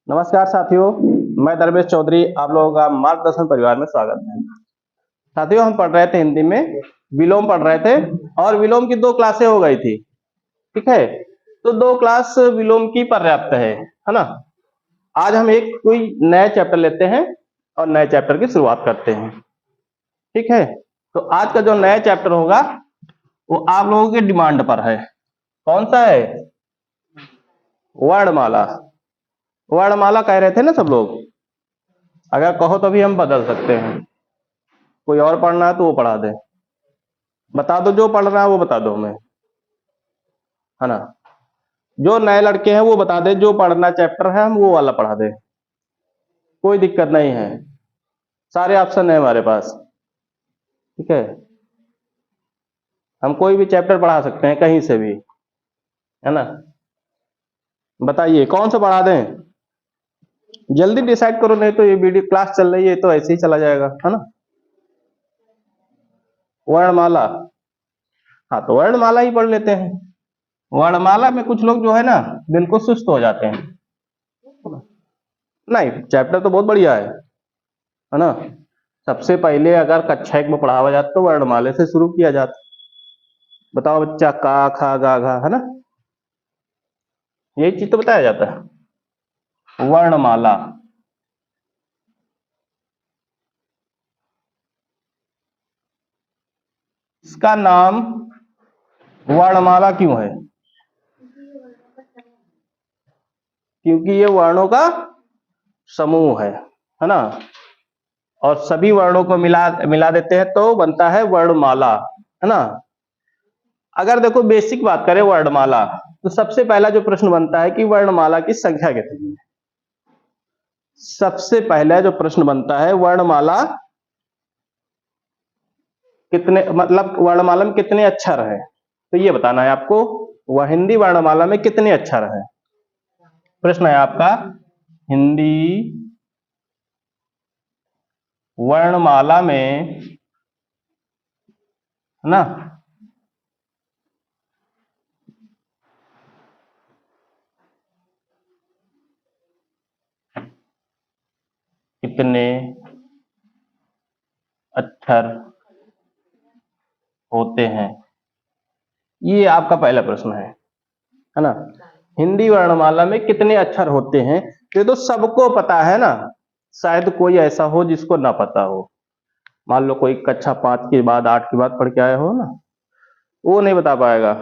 नमस्कार साथियों, मैं दरवेश चौधरी आप लोगों का मार्गदर्शन परिवार में स्वागत है। साथियों, हम पढ़ रहे थे हिंदी में विलोम पढ़ रहे थे और विलोम की 2 क्लासें हो गई थी। ठीक है, तो 2 क्लास विलोम की पर्याप्त है ना। आज हम एक कोई नया चैप्टर लेते हैं और नए चैप्टर की शुरुआत करते हैं। ठीक है, तो आज का जो नया चैप्टर होगा वो आप लोगों के डिमांड पर है। कौन सा है? वर्णमाला। वर्णमाला कह रहे थे ना सब लोग। अगर कहो तो भी हम बदल सकते हैं, कोई और पढ़ना है तो वो पढ़ा दे। बता दो जो पढ़ रहा है वो बता दो हमें, है ना। जो नए लड़के हैं वो बता दे, जो पढ़ना चैप्टर है हम वो वाला पढ़ा दे, कोई दिक्कत नहीं है। सारे ऑप्शन है हमारे पास। ठीक है, हम कोई भी चैप्टर पढ़ा सकते हैं कहीं से भी, है ना। बताइए कौन सा पढ़ा दें, जल्दी डिसाइड करो, नहीं तो ये वीडियो क्लास चल रही है तो ऐसे ही चला जाएगा, है ना। वर्णमाला, हाँ तो वर्णमाला ही पढ़ लेते हैं। वर्णमाला में कुछ लोग जो है ना बिल्कुल सुस्त हो जाते हैं। नहीं, चैप्टर तो बहुत बढ़िया है ना। सबसे पहले अगर कक्षा 1 में पढ़ावा जाता तो वर्णमाला से शुरू किया जाता। बताओ बच्चा, का खा गा घा, है ना, यही चीज तो बताया जाता है। वर्णमाला, इसका नाम वर्णमाला क्यों है? क्योंकि ये वर्णों का समूह है ना। और सभी वर्णों को मिला देते हैं तो बनता है वर्णमाला, है ना। अगर देखो बेसिक बात करें वर्णमाला, तो सबसे पहला जो प्रश्न बनता है कि वर्णमाला की संख्या कितनी है। सबसे पहला जो प्रश्न बनता है वर्णमाला कितने, मतलब वर्णमाला में कितने अक्षर है, तो ये बताना है आपको। वह हिंदी वर्णमाला में कितने अक्षर है, प्रश्न है आपका। हिंदी वर्णमाला में, है ना, कितने अक्षर होते हैं, ये आपका पहला प्रश्न है ना। हिंदी वर्णमाला में कितने अक्षर होते हैं, ये तो सबको पता है ना। शायद कोई ऐसा हो जिसको ना पता हो। मान लो कोई कक्षा 5 के बाद 8 के बाद पढ़ के आया हो ना, वो नहीं बता पाएगा,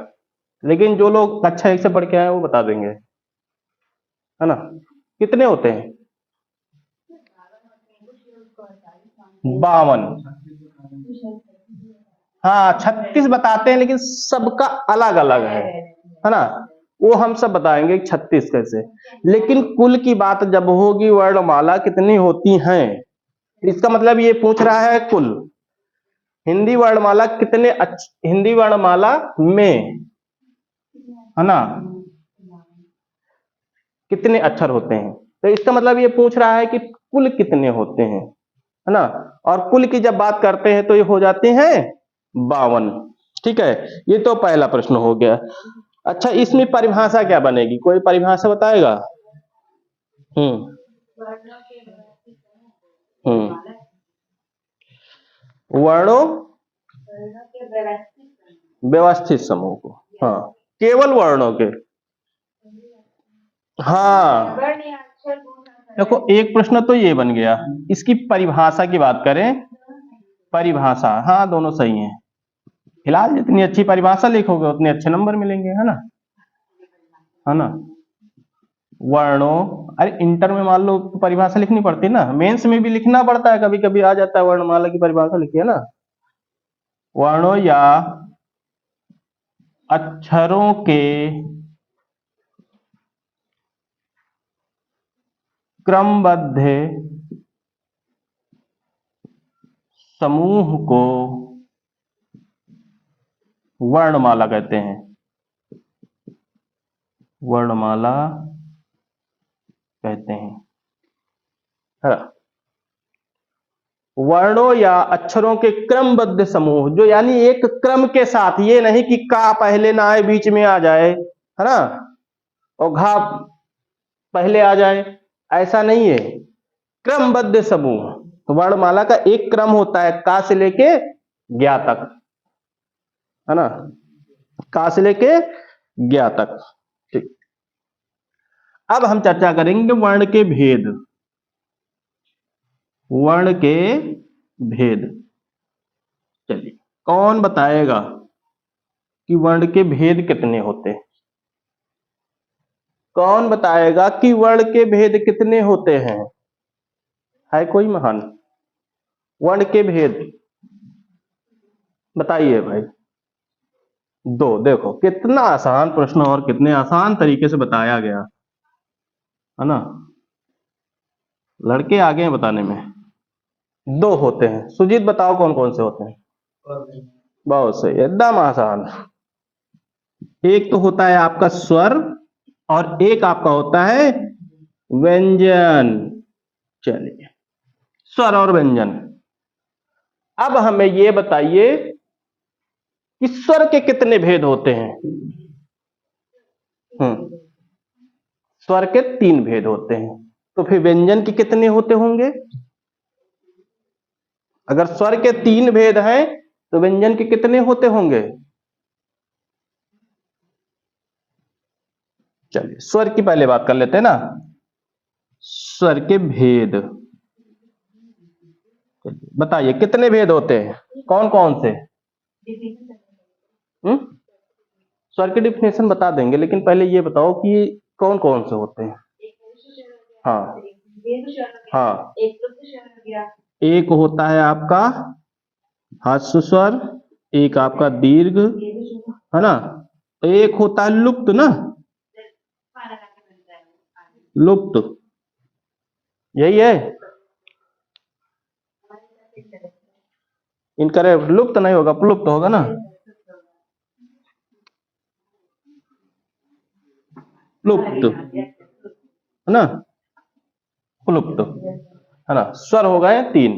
लेकिन जो लोग कक्षा 1 से पढ़ के आए वो बता देंगे, है ना। कितने होते हैं? 52। हाँ 36 बताते हैं, लेकिन सबका अलग अलग है ना। वो हम सब बताएंगे 36 कैसे। लेकिन कुल की बात जब होगी, वर्णमाला कितनी होती हैं, इसका मतलब ये पूछ रहा है कुल। हिंदी वर्णमाला हिंदी वर्णमाला में, है ना, कितने अक्षर होते हैं, तो इसका मतलब ये पूछ रहा है कि कुल कितने होते हैं, है ना। और कुल की जब बात करते हैं तो ये हो जाते हैं 52। ठीक है, ये तो पहला प्रश्न हो गया। अच्छा, इसमें परिभाषा क्या बनेगी, कोई परिभाषा बताएगा? हम्म वर्णों व्यवस्थित समूह को, हाँ केवल वर्णों के। हाँ देखो, एक प्रश्न तो ये बन गया। इसकी परिभाषा की बात करें, परिभाषा, हाँ दोनों सही हैं। फिलहाल जितनी अच्छी परिभाषा लिखोगे उतने अच्छे नंबर मिलेंगे, है ना, है ना। वर्णों, अरे इंटर में मान लो तो परिभाषा लिखनी पड़ती है ना, मेंस में भी लिखना पड़ता है, कभी कभी आ जाता है वर्णमाला की परिभाषा लिखिए ना। वर्णों या अक्षरों के क्रमबद्ध समूह को वर्णमाला कहते हैं। वर्णमाला कहते हैं, है। वर्णों या अक्षरों के क्रमबद्ध समूह, जो यानी एक क्रम के साथ, ये नहीं कि का पहले ना आए बीच में आ जाए, है ना, और घा पहले आ जाए, ऐसा नहीं है, क्रमबद्ध समूह। तो वर्णमाला का एक क्रम होता है का से लेके ज्ञा तक, है ना, का से लेके ज्ञा तक। ठीक, अब हम चर्चा करेंगे वर्ण के भेद। वर्ण के भेद, चलिए कौन बताएगा कि वर्ण के भेद कितने होते हैं? कौन बताएगा कि वर्ण के भेद कितने होते हैं? है कोई महान? वर्ण के भेद बताइए भाई। दो। देखो कितना आसान प्रश्न और कितने आसान तरीके से बताया गया, है ना। लड़के आगे हैं बताने में। दो होते हैं। सुजीत बताओ कौन कौन से होते हैं? बहुत सही, एकदम आसान। एक तो होता है आपका स्वर और एक आपका होता है व्यंजन। चलिए, स्वर और व्यंजन। अब हमें ये बताइए कि स्वर के कितने भेद होते हैं? स्वर के 3 भेद होते हैं। तो फिर व्यंजन के कितने होते होंगे? अगर स्वर के 3 भेद हैं तो व्यंजन के कितने होते होंगे? चलिए स्वर की पहले बात कर लेते हैं ना। स्वर के भेद बताइए कितने भेद होते हैं, कौन कौन से? स्वर की डिफिनेशन बता देंगे, लेकिन पहले ये बताओ कि कौन कौन से होते हैं। हाँ हाँ, एक होता है आपका हास्य स्वर, एक आपका दीर्घ, है ना, एक होता है लुप्त ना, लुप्त, यही है। इनकरेक्ट, लुप्त नहीं होगा, प्लुप्त होगा ना। लुप्त, है ना, प्लुप्त, है ना। स्वर हो गए 3।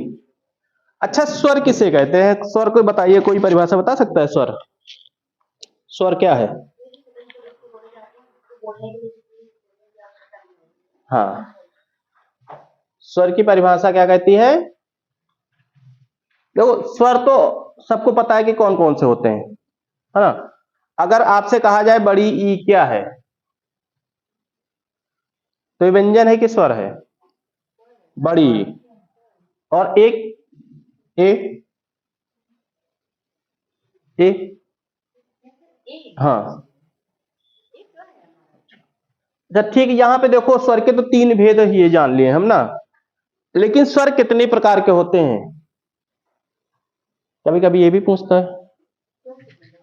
अच्छा, स्वर किसे कहते हैं? स्वर को बताइए, कोई परिभाषा बता सकता है? स्वर, स्वर क्या है? हाँ, स्वर की परिभाषा क्या कहती है? देखो स्वर तो सबको पता है कि कौन कौन से होते हैं, है ना। अगर आपसे कहा जाए बड़ी ई क्या है, तो ये व्यंजन है कि स्वर है? बड़ी ई। और एक ए, ए, हाँ। अच्छा ठीक, यहां पे देखो स्वर के तो 3 भेद ही ये जान लिए हम ना, लेकिन स्वर कितने प्रकार के होते हैं? कभी कभी ये भी पूछता है।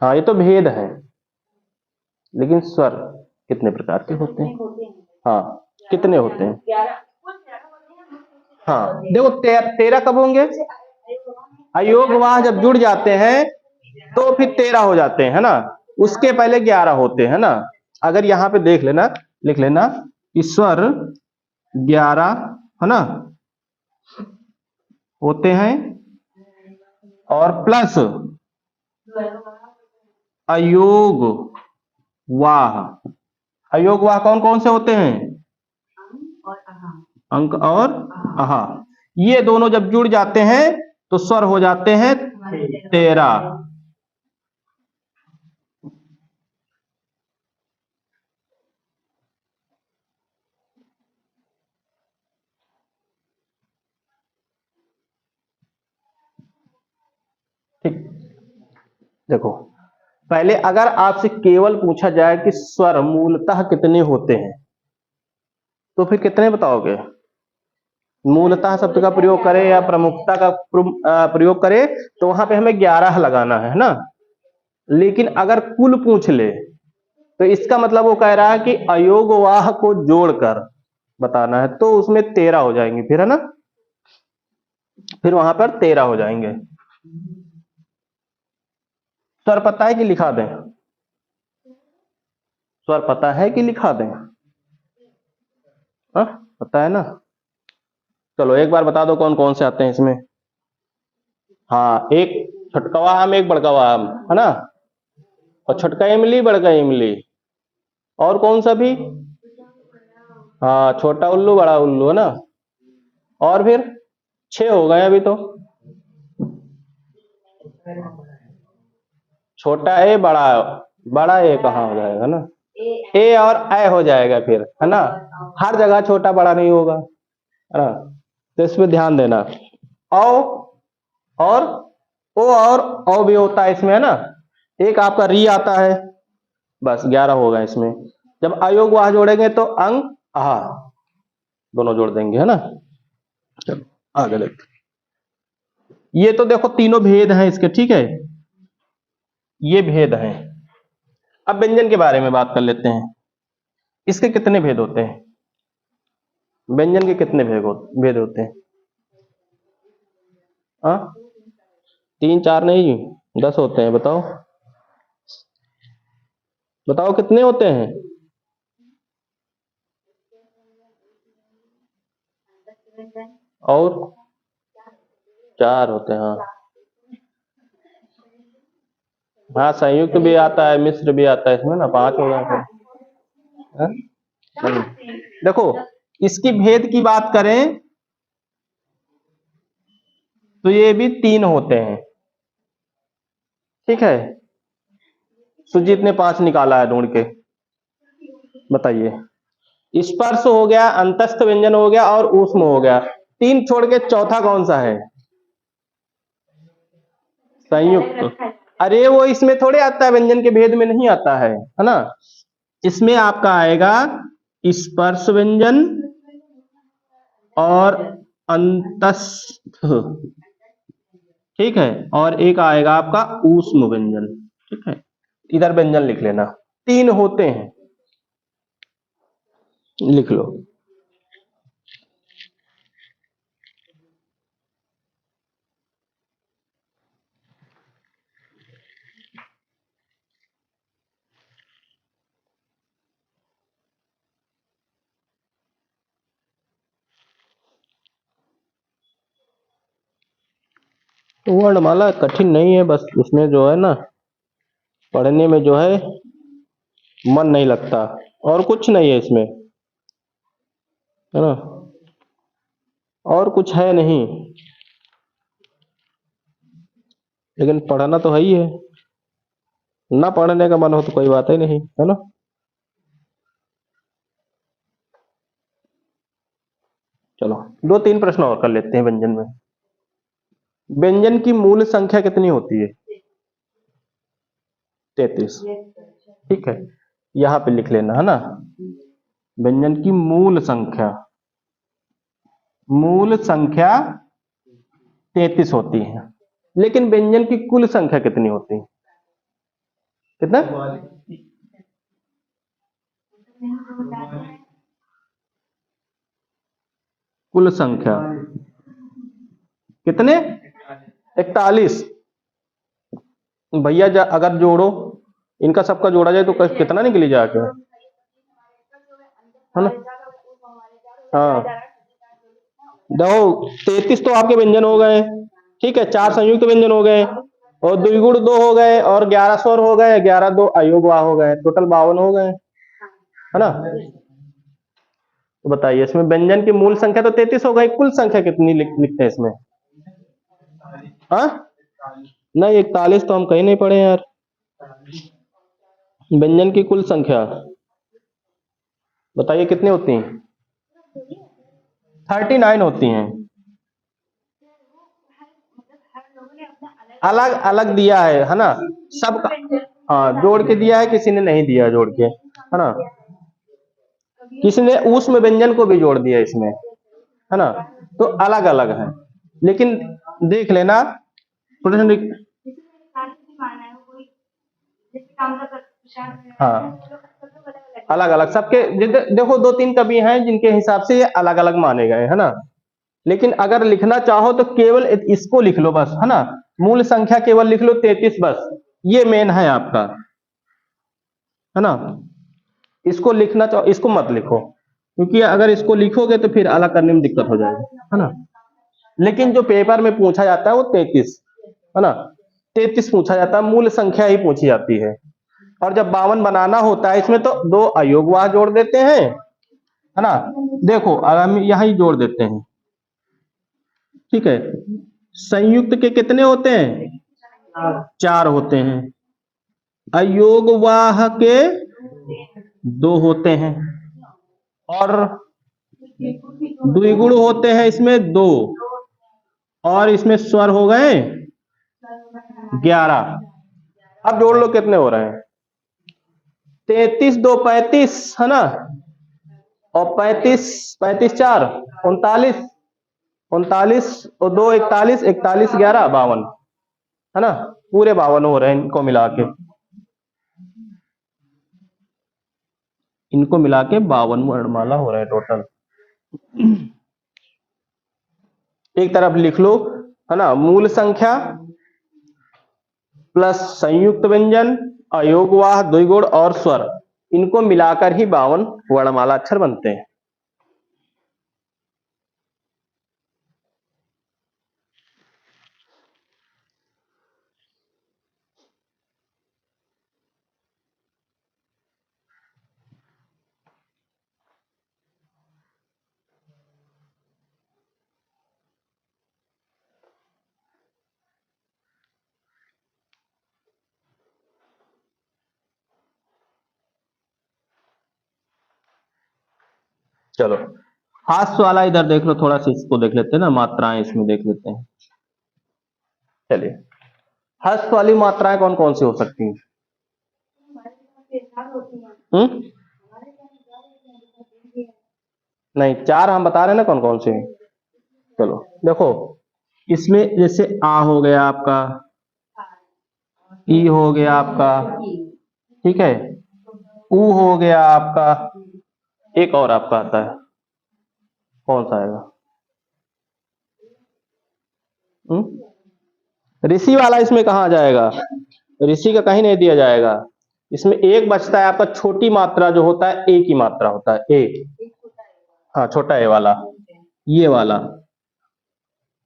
हाँ, ये तो भेद है, लेकिन स्वर कितने प्रकार के होते हैं? हाँ, कितने होते हैं? हाँ देखो 13 कब होंगे? अयोगवाह जब जुड़ जाते हैं तो फिर 13 हो जाते हैं, है ना। उसके पहले 11 होते हैं ना। अगर यहाँ पे देख लेना, लिख लेना, ईश्वर 11, है ना, होते हैं, और प्लस अयोग वाह। अयोग वाह कौन कौन से होते हैं? अंक और आहा, ये दोनों जब जुड़ जाते हैं तो स्वर हो जाते हैं 13। ठीक, देखो पहले अगर आपसे केवल पूछा जाए कि स्वर मूलतः कितने होते हैं, तो फिर कितने बताओगे? मूलतः शब्द का प्रयोग करें या प्रमुखता का प्रयोग करें, तो वहां पे हमें 11 लगाना है ना। लेकिन अगर कुल पूछ ले तो इसका मतलब वो कह रहा है कि अयोगवाह को जोड़कर बताना है, तो उसमें 13 हो जाएंगे फिर, है ना। फिर वहां पर 13 हो जाएंगे। स्वर पता है कि लिखा दें? स्वर पता है कि लिखा दें? हाँ पता है ना। चलो एक बार बता दो कौन कौन से आते हैं इसमें। हाँ, एक छटकवा आम, एक बड़कवा आम, है ना, और छटका इमली, बड़का इमली, और कौन सा भी? हाँ, छोटा उल्लू बड़ा उल्लू है ना। और फिर 6 हो गए अभी तो। छोटा ए बड़ा, बड़ा ए कहाँ हो जाएगा ना, ए और ए हो जाएगा फिर, है ना। हर जगह छोटा बड़ा नहीं होगा, है ना। तो इस पे ध्यान देना। औ और ओ और औ भी होता है इसमें, है ना। एक आपका री आता है, बस 11 होगा इसमें। जब अयोग वहां जोड़ेंगे तो अंग आहा दोनों जोड़ देंगे, है ना। चलो आगे देखते। ये तो देखो तीनों भेद हैं इसके, ठीक है, ये भेद हैं। अब व्यंजन के बारे में बात कर लेते हैं। इसके कितने भेद होते हैं, व्यंजन के कितने भेद होते हैं? हाँ, 3 4 नहीं, 10 होते हैं। बताओ बताओ कितने होते हैं? और 4 होते हैं, हाँ। हाँ, संयुक्त भी आता है, मिश्र भी आता है इसमें ना, 5 हो गए फिर। हाँ? देखो, इसकी भेद की बात करें तो ये भी 3 होते हैं, ठीक है। सुजीत ने 5 निकाला है ढूंढ के। बताइए, स्पर्श हो गया, अंतस्थ व्यंजन हो गया और ऊष्म हो गया। 3 छोड़ के चौथा कौन सा है? संयुक्त। अरे वो इसमें थोड़े आता है, व्यंजन के भेद में नहीं आता है ना। इसमें आपका आएगा स्पर्श व्यंजन और अंतस्थ, ठीक है, और एक आएगा आपका ऊष्म व्यंजन, ठीक है। इधर व्यंजन लिख लेना, 3 होते हैं, लिख लो। तो वर्णमाला कठिन नहीं है, बस उसमें जो है ना, पढ़ने में जो है मन नहीं लगता, और कुछ नहीं है इसमें, है ना, और कुछ है नहीं। लेकिन पढ़ना तो है ही है, ना पढ़ने का मन हो तो कोई बात ही नहीं, है ना। चलो 2 3 प्रश्न और कर लेते हैं व्यंजन में। व्यंजन की मूल संख्या कितनी होती है? 33, ठीक है। यहाँ पे लिख लेना, है ना। व्यंजन की मूल संख्या 33 होती है। लेकिन व्यंजन की कुल संख्या कितनी होती है? कितना? कुल संख्या कितने? 41। भैया अगर जोड़ो, इनका सबका जोड़ा जाए तो कितना निकली जाके, है ना। हाँ, देखो 33 तो आपके व्यंजन हो गए, ठीक है। 4 संयुक्त व्यंजन हो गए, और द्विगुण 2 हो गए, और 11 स्वर हो गए, 11 2 अयोगवा हो गए, टोटल 52 हो गए, है ना। तो बताइए, इसमें व्यंजन की मूल संख्या तो 33 हो गई, कुल संख्या कितनी लिखते हैं इसमें? हाँ, नहीं 41 तो हम कहीं नहीं पढ़े यार। व्यंजन की कुल संख्या बताइए कितनी होती हैं? 39 होती हैं। अलग अलग दिया है ना, सबका। हाँ, जोड़ के दिया है, किसी ने नहीं दिया जोड़ के, है ना। किसी ने ऊष्म व्यंजन को भी जोड़ दिया इसमें, है ना। तो अलग अलग है, लेकिन देख लेना प्रश्न। हाँ, अलग अलग सबके, देखो 2 3 कवि हैं जिनके हिसाब से ये अलग अलग माने गए, है ना। लेकिन अगर लिखना चाहो तो केवल इसको लिख लो बस, है ना। मूल संख्या केवल लिख लो 33 बस, ये मेन है आपका, है ना। इसको लिखना चाहो, इसको मत लिखो, क्योंकि अगर इसको लिखोगे तो फिर अलग करने में दिक्कत हो जाएगी, है ना। लेकिन जो पेपर में पूछा जाता है वो 33, है ना। 33 पूछा जाता है, मूल संख्या ही पूछी जाती है। और जब 52 बनाना होता है इसमें तो 2 अयोगवाह जोड़ देते हैं, है ना। देखो अगर हम यहाँ ही जोड़ देते हैं, ठीक है, संयुक्त के कितने होते हैं, 4 होते हैं, अयोगवाह के 2 होते हैं, और द्विगुण होते हैं इसमें 2, और इसमें स्वर हो गए 11। अब जोड़ लो कितने हो रहे हैं, 33 2 35, है ना, और 35 35 4 39, 39 और 2 41, 41 11 52, है ना, पूरे 52 हो रहे हैं इनको मिला के, इनको मिला के 52 वर्णमाला हो रहा है टोटल। एक तरफ लिख लो, है ना, मूल संख्या प्लस संयुक्त व्यंजन, अयोगवाह, द्विगुण और स्वर, इनको मिलाकर ही 52 वर्णमाला अक्षर बनते हैं। चलो हास्य वाला इधर देख लो, थोड़ा सा इसको देख लेते हैं ना, मात्राएं इसमें देख लेते हैं। चलिए, हास्य वाली मात्राएं कौन कौन सी हो सकती हैं? नहीं, 4 हम बता रहे हैं ना कौन कौन से हैं। चलो देखो, इसमें जैसे आ हो गया आपका, ई हो गया आपका, ठीक है, ऊ हो गया आपका, एक और आपका आता है, कौन सा आएगा, ऋषि वाला इसमें कहाँ आ जाएगा, ऋषि का कहीं नहीं दिया जाएगा। इसमें एक बचता है आपका, छोटी मात्रा जो होता है ए की मात्रा होता है, ए, हाँ छोटा ए वाला, ये वाला,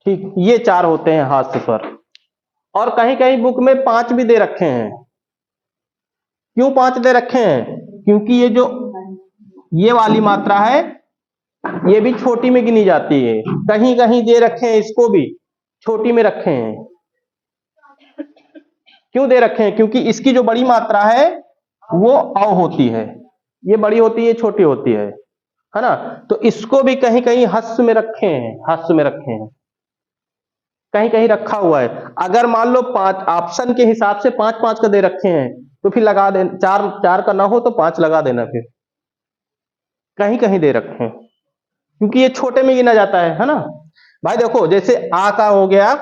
ठीक, ये 4 होते हैं हास्य स्वर। और कहीं कहीं बुक में 5 भी दे रखे हैं। क्यों 5 दे रखे हैं, क्योंकि ये जो ये वाली मात्रा है ये भी छोटी में गिनी जाती है, कहीं कहीं दे रखे हैं इसको भी छोटी में रखे हैं। क्यों दे रखे हैं, क्योंकि इसकी जो बड़ी मात्रा है वो अ होती है, ये बड़ी होती है, छोटी होती है ना, तो इसको भी कहीं कहीं हस्स में रखे हैं, हस्स में रखे हैं, कहीं कहीं रखा हुआ है। अगर मान लो 5 ऑप्शन के हिसाब से 5 5 का दे रखे हैं तो फिर लगा दे, 4 4 का ना हो तो 5 लगा देना, फिर कहीं कहीं दे रखे हैं क्योंकि ये छोटे में गिना जाता है ना भाई। देखो जैसे आ का हो गया,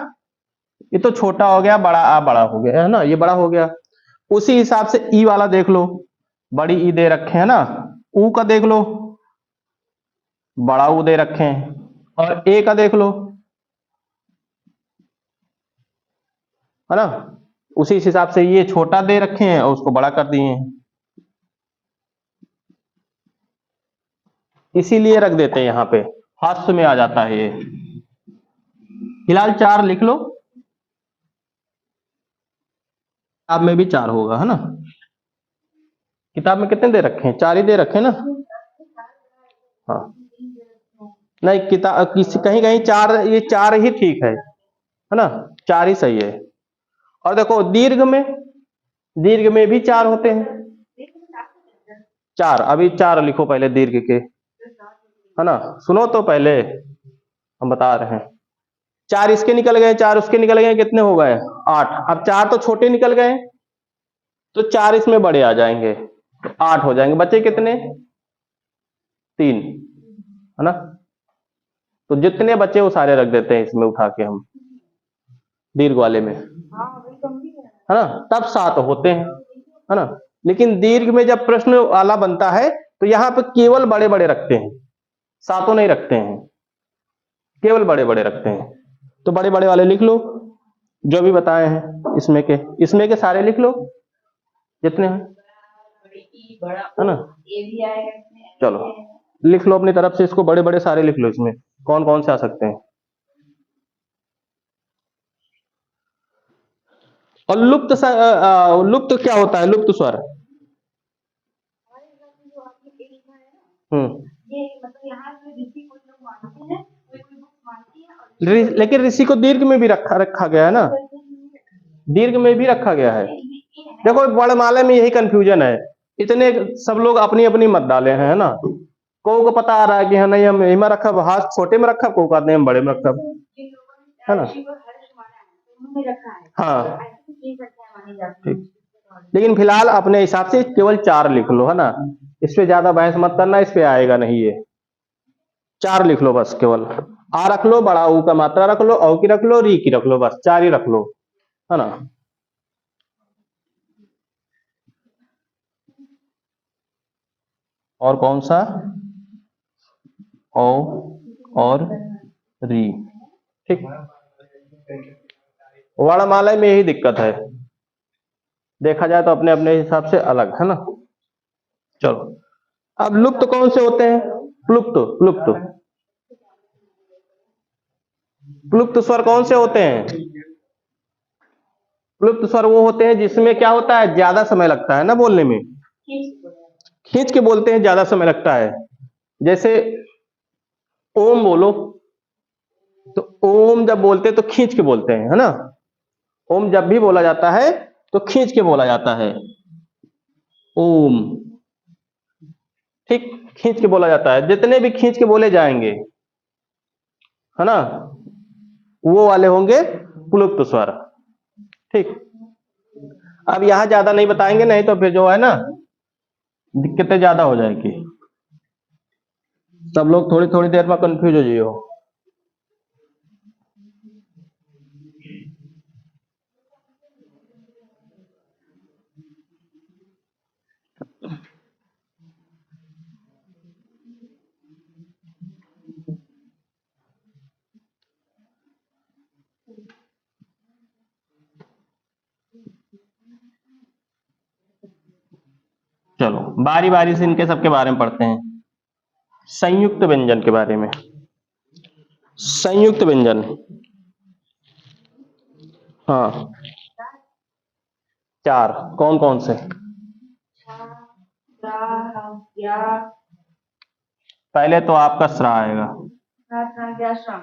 ये तो छोटा हो गया, बड़ा आ बड़ा हो गया, है ना, ये बड़ा हो गया। उसी हिसाब से ई वाला देख लो, बड़ी ई दे रखे हैं ना, ऊ का देख लो, बड़ा ऊ दे रखे हैं, और ए का देख लो, है ना, उसी हिसाब से ये छोटा दे रखे हैं और उसको बड़ा कर दिए हैं, इसीलिए रख देते हैं यहाँ पे, हास्य में आ जाता है ये। फिलहाल 4 लिख लो, किताब में भी 4 होगा, है ना, किताब में कितने दे रखे हैं, 4 ही दे रखे हैं ना। हाँ नहीं, किताब किसी कहीं कहीं 4, ये 4 ही ठीक है ना, 4 ही सही है। और देखो दीर्घ में, दीर्घ में भी 4 होते हैं, 4, अभी 4 लिखो पहले दीर्घ के, है ना, सुनो तो पहले हम बता रहे हैं। 4 इसके निकल गए, 4 उसके निकल गए, कितने हो गए, 8। अब 4 तो छोटे निकल गए तो 4 इसमें बड़े आ जाएंगे, तो 8 हो जाएंगे, बचे कितने, 3, है ना, तो जितने बचे वो सारे रख देते हैं इसमें उठा के हम दीर्घ वाले में, है ना, तब 7 होते हैं, है ना। लेकिन दीर्घ में जब प्रश्न वाला बनता है तो यहाँ पे केवल बड़े बड़े रखते हैं, सातों नहीं रखते हैं, केवल बड़े बड़े रखते हैं। तो बड़े बड़े वाले लिख लो जो भी बताए हैं, इसमें के सारे लिख लो जितने हैं, है ना। चलो लिख लो अपनी तरफ से, इसको बड़े बड़े सारे लिख लो, इसमें कौन कौन से आ सकते हैं। और लुप्त क्या होता है, लुप्त स्वर, हम्म, लेकिन ऋषि को दीर्घ में भी रखा गया है ना, दीर्घ में भी रखा गया है। देखो वर्णमाला में यही कंफ्यूजन है, इतने सब लोग अपनी अपनी मत डाले हैं, है ना। को पता आ रहा है कि हाँ नहीं हम यही में रखा, हाथ छोटे में रखा, को कहते हैं हम बड़े में रखा, है ना। हाँ ठीक, लेकिन फिलहाल अपने हिसाब से केवल 4 लिख लो, है ना। इस पे ज्यादा बहस मत करना, इस पे आएगा नहीं ये। 4 लिख लो बस, केवल आ रख लो, बड़ा ऊ का मात्रा रख लो, औ की रख लो, री की रख लो, बस 4 ही रख लो, है ना। और कौन सा, औ और री, ठीक। वर्णमाला में यही दिक्कत है, देखा जाए तो अपने अपने हिसाब से अलग, है ना। चलो अब लुप्त कौन से होते हैं, प्लुप्त, प्लुप्त, प्लुप्त स्वर कौन से होते हैं। प्लुप्त स्वर वो होते हैं जिसमें क्या होता है, ज्यादा समय लगता है ना बोलने में, खींच के बोलते हैं, ज्यादा समय लगता है। जैसे ओम बोलो, तो ओम जब बोलते हैं तो खींच के बोलते हैं, है ना। ओम जब भी बोला जाता है तो खींच के बोला जाता है, ओम, ठीक, खींच के बोला जाता है। जितने भी खींच के बोले जाएंगे, है ना, वो वाले होंगे प्लुप्त स्वर, ठीक। अब यहां ज्यादा नहीं बताएंगे, नहीं तो फिर जो है ना दिक्कतें ज्यादा हो जाएगी, सब लोग थोड़ी थोड़ी देर में कंफ्यूज हो जाइयो। चलो बारी बारी से इनके सबके बारे में पढ़ते हैं। संयुक्त व्यंजन के बारे में, संयुक्त व्यंजन, हाँ 4 कौन कौन से। पहले तो आपका स्रा आएगा,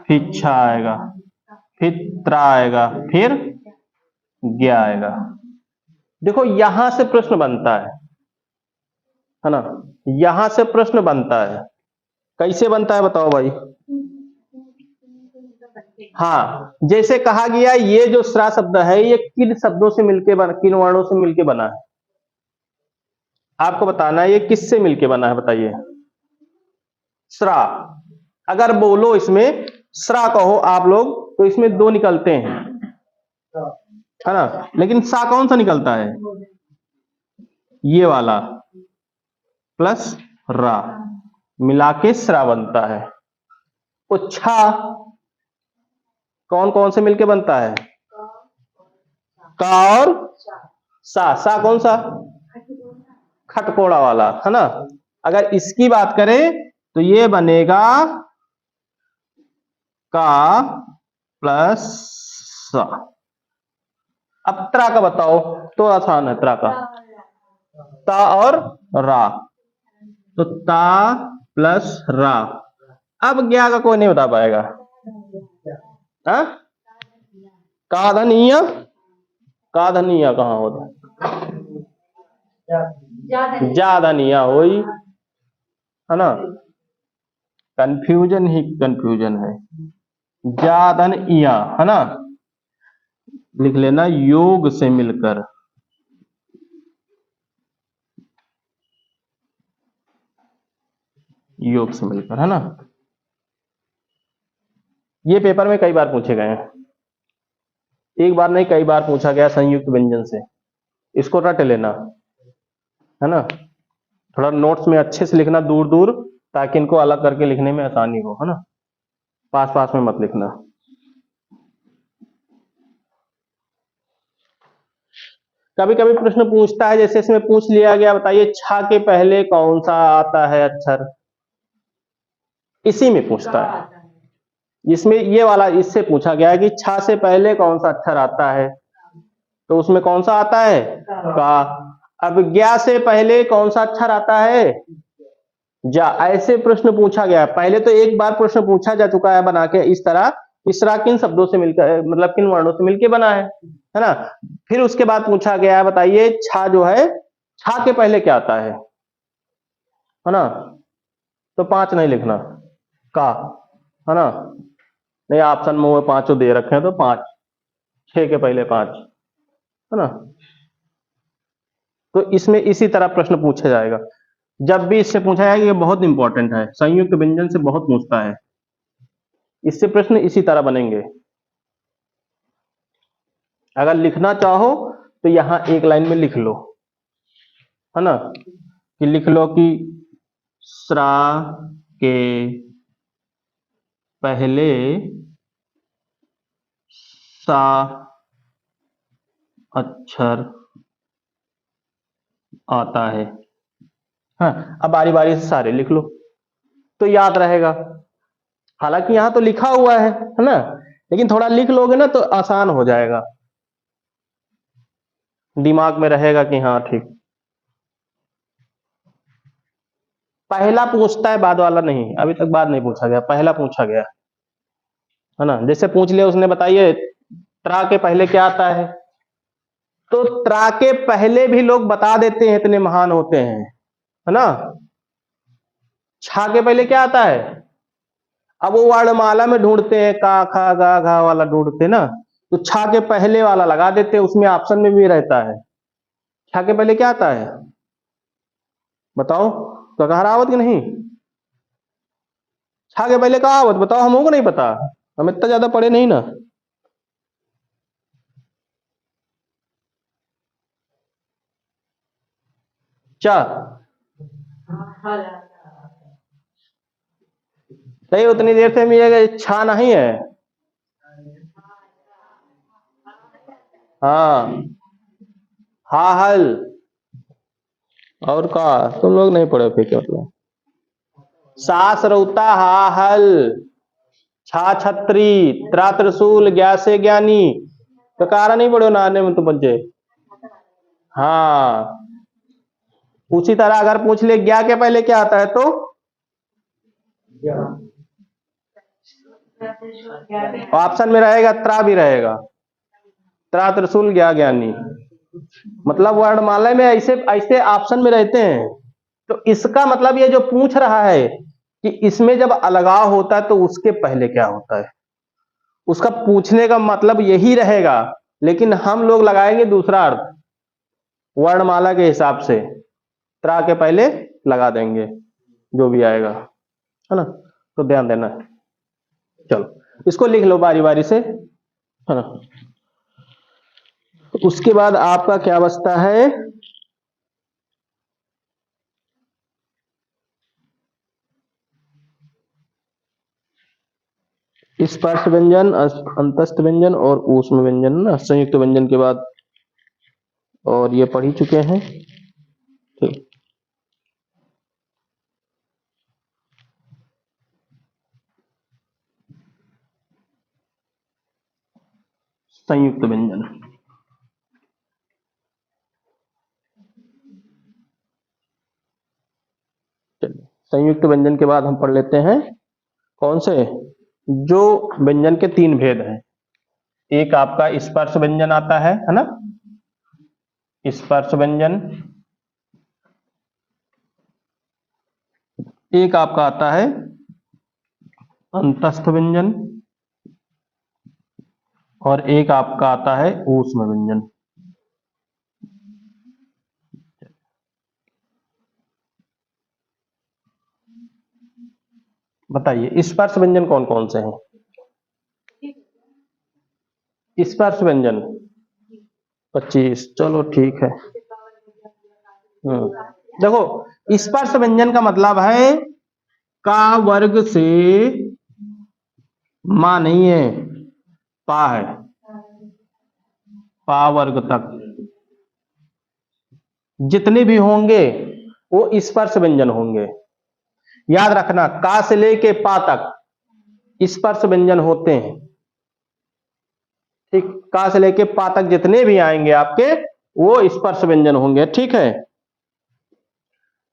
फिर छ आएगा, फिर त्रा आएगा, फिर ज्ञा आएगा। देखो यहां से प्रश्न बनता है ना, यहां से प्रश्न बनता है। कैसे बनता है बताओ भाई। हाँ, जैसे कहा गया ये जो स्रा शब्द है ये किन शब्दों से मिलके बना, किन वर्णों से मिलके बना है, आपको बताना है ये किससे मिलके बना है, बताइए। स्रा, अगर बोलो इसमें स्रा कहो आप लोग तो इसमें 2 निकलते हैं, है ना, लेकिन सा कौन सा निकलता है, ये वाला प्लस रा मिला के स्रा बनता है। तो छा कौन कौन से मिलके बनता है, का और सा कौन सा, खटकोड़ा वाला, है ना। अगर इसकी बात करें तो ये बनेगा का प्लस सा। अब त्रा का बताओ, तो आसान है त्रा का, ता और रा, तो ता प्लस रा। अब ज्ञा का कोई नहीं बता पाएगा, हाँ? का धनिया, का धनिया कहाँ होता, ज्यादनिया होई, है ना। कंफ्यूजन ही कंफ्यूजन है, ज्यादन इया, है ना, लिख लेना योग से मिलकर, योग से मिलकर, है ना। ये पेपर में कई बार पूछे गए हैं, एक बार नहीं कई बार पूछा गया संयुक्त व्यंजन से, इसको रट लेना, है ना। थोड़ा नोट्स में अच्छे से लिखना दूर दूर, ताकि इनको अलग करके लिखने में आसानी हो, है ना, पास पास में मत लिखना। कभी कभी प्रश्न पूछता है, जैसे इसमें पूछ लिया गया, बताइए छा के पहले कौन सा आता है अक्षर, इसी में पूछता है, इसमें ये वाला इससे पूछा गया है कि छा से पहले कौन सा अक्षर आता है, तो उसमें कौन सा आता है, का। अब ज्ञा से पहले कौन सा अक्षर आता है, जा, ऐसे प्रश्न पूछा गया है। पहले तो एक बार प्रश्न पूछा जा चुका है बना के इस तरह, इसरा किन शब्दों से मिलकर, मतलब किन वर्णों से मिलकर बना है ना। फिर उसके बाद पूछा गया है, बताइए छा जो है, छा के पहले क्या आता है ना। तो 5 नहीं लिखना, का, है ना। नहीं, ऑप्शन में वो पांचों दे रखे हैं तो 5, 6 के पहले 5, है ना। तो इसमें इसी तरह प्रश्न पूछा जाएगा। जब भी इससे पूछा जाएगा, ये बहुत इंपॉर्टेंट है, संयुक्त व्यंजन से बहुत पूछता है, इससे प्रश्न इसी तरह बनेंगे। अगर लिखना चाहो तो यहां एक लाइन में लिख लो, है ना, कि लिख लो कि स्रा के पहले सा अक्षर आता है। हाँ, अब बारी बारी से सारे लिख लो तो याद रहेगा। हालांकि यहां तो लिखा हुआ है ना, लेकिन थोड़ा लिख लोगे ना तो आसान हो जाएगा, दिमाग में रहेगा कि हाँ ठीक। पहला पूछता है, बाद वाला नहीं, अभी तक बाद नहीं पूछा गया, पहला पूछा गया, है ना। जैसे पूछ लिया उसने, बताइए त्रा के पहले क्या आता है, तो त्रा के पहले भी लोग बता देते हैं, इतने महान होते हैं, है ना। छा के पहले क्या आता है, अब वो वर्णमाला में ढूंढते हैं, का खा गा घा वाला ढूंढते ना, तो छा के पहले वाला लगा देते हैं, उसमें ऑप्शन में भी रहता है। छा के पहले क्या आता है, बताओ, तो कहावत कि नहीं, छा के पहले कहावत बताओ, हमको नहीं पता, हम इतना ज्यादा पढ़े नहीं ना। चा नहीं, उतनी देर से मिलेगा, छा नहीं है। हाँ, हा हल, और का तुम लोग नहीं पढ़े फिर, क्या मतलब, सास रौता हा हल, छा छत्री, त्रा त्रिशूल, ज्ञा से ज्ञानी, तो कारा नहीं पढ़ो नाने में तो बच्चे। हाँ, उसी तरह अगर पूछ ले ज्ञा के पहले क्या आता है, तो ऑप्शन में रहेगा, त्रा भी रहेगा, त्रा त्रिशूल ज्ञा ज्ञानी, मतलब वर्णमाला में ऐसे ऐसे ऑप्शन में रहते हैं। तो इसका मतलब ये जो पूछ रहा है कि इसमें जब अलगाव होता है तो उसके पहले क्या होता है, उसका पूछने का मतलब यही रहेगा, लेकिन हम लोग लगाएंगे दूसरा अर्थ, वर्णमाला के हिसाब से त्रा के पहले लगा देंगे जो भी आएगा, है ना। तो ध्यान देना, चलो इसको लिख लो बारी बारी से, है ना। उसके बाद आपका क्या बचता है, स्पर्श व्यंजन, अंतस्थ व्यंजन और ऊष्म व्यंजन ना, संयुक्त व्यंजन के बाद, और ये पढ़ ही चुके हैं, ठीक। संयुक्त व्यंजन, चलिए संयुक्त व्यंजन के बाद हम पढ़ लेते हैं कौन से, जो व्यंजन के 3 भेद हैं। एक आपका स्पर्श व्यंजन आता है ना, स्पर्श व्यंजन। एक आपका आता है अंतस्थ व्यंजन, और एक आपका आता है ऊष्म व्यंजन। बताइए स्पर्श व्यंजन कौन कौन से हैं, स्पर्श व्यंजन 25, चलो ठीक है। देखो, स्पर्श व्यंजन का मतलब है का वर्ग से मां नहीं है, पा है, पा वर्ग तक जितने भी होंगे वो स्पर्श व्यंजन होंगे। याद रखना, का से लेके पा तक स्पर्श व्यंजन होते हैं, ठीक। का से लेके पा तक जितने भी आएंगे आपके वो स्पर्श व्यंजन होंगे, ठीक है।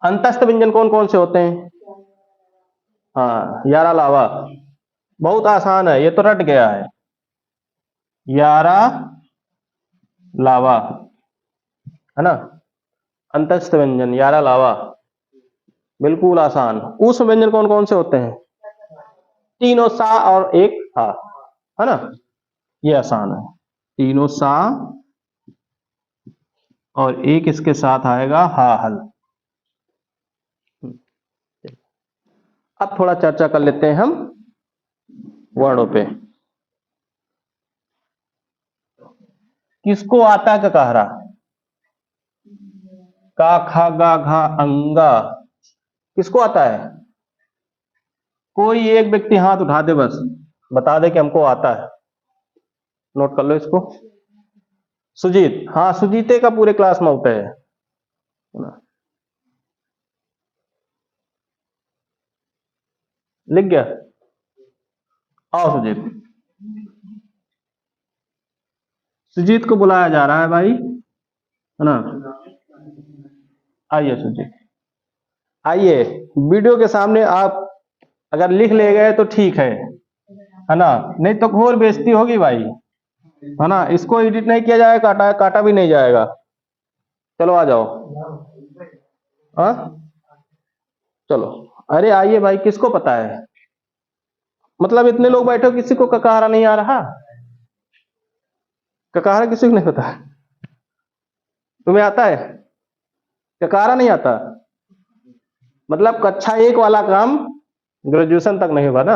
अंतस्थ व्यंजन कौन कौन से होते हैं, हाँ, यारा लावा। बहुत आसान है, ये तो रट गया है। यारा लावा, है ना। अंतस्थ व्यंजन यारा लावा, बिल्कुल आसान। उस व्यंजन कौन कौन से होते हैं? तीनों सा और एक हा, है ना। ये आसान है। तीनों सा और एक इसके साथ आएगा हा हल। अब थोड़ा चर्चा कर लेते हैं हम वर्णों पे। किसको आता है ककाहरा? का खा गा घा अंगा, किसको आता है? कोई एक व्यक्ति हाथ उठा दे, बस बता दे कि हमको आता है। नोट कर लो इसको। सुजीत, हाँ सुजीते का पूरे क्लास में होता है। लिख गया? आओ सुजीत। सुजीत को बुलाया जा रहा है भाई, है ना। आइए सुजीत, आइए। वीडियो के सामने आप अगर लिख ले गए तो ठीक है ना, नहीं तो घोर बेइज्जती होगी भाई, है ना। इसको एडिट नहीं किया जाएगा, काटा काटा भी नहीं जाएगा। चलो आ जाओ। हाँ चलो, अरे आइए भाई, किसको पता है? मतलब इतने लोग बैठे हो, किसी को ककाहारा नहीं आ रहा? ककाहारा किसी को नहीं पता? तुम्हें आता है? ककाहारा नहीं आता? मतलब कक्षा 1 वाला काम ग्रेजुएशन तक नहीं होगा ना।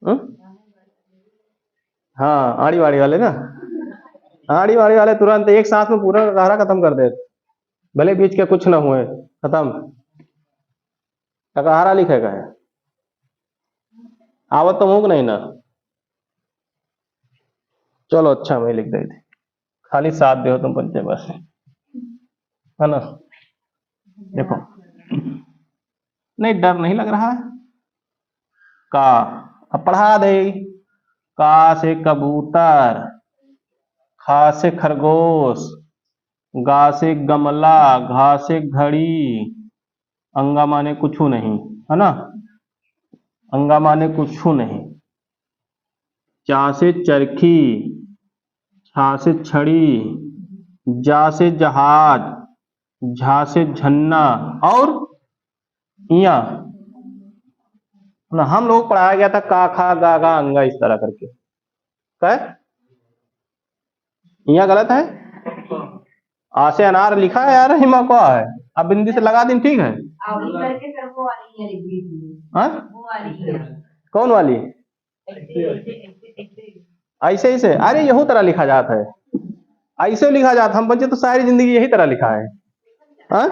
हुँ? हाँ, आड़ी वाड़ी वाले ना, आड़ी वाड़ी वाले तुरंत एक सांस में पूरा ककाहारा खत्म कर देते, भले बीच के कुछ ना हुए, खत्म। ककाहारा लिखेगा है, आवत तो मुक नहीं ना। चलो अच्छा, मैं लिख रही थी, खाली साथ दे तुम बच्चे बस, है ना। देखो, नहीं डर नहीं लग रहा है। का, अब पढ़ा दे। का से कबूतर, खा से खरगोश, गा से गमला, घा से घड़ी, अंगा माने कुछ नहीं, है ना। अंगा माने कुछ नहीं। चा से चरखी, छा से छड़ी, जा से जहाज, झा से झन्ना, और इया ना। हम लोग पढ़ाया गया था का खा गा गा अंगा, इस तरह करके। क्या इया गलत है? आ से अनार लिखा है यार, हिमा को है। अब बिंदी से लगा दिन, ठीक है। हाँ? कौन वाली? ऐसे ही से, अरे यहू तरह लिखा जाता है, ऐसे लिखा जाता। हम बच्चे तो सारी जिंदगी यही तरह लिखा है। हाँ,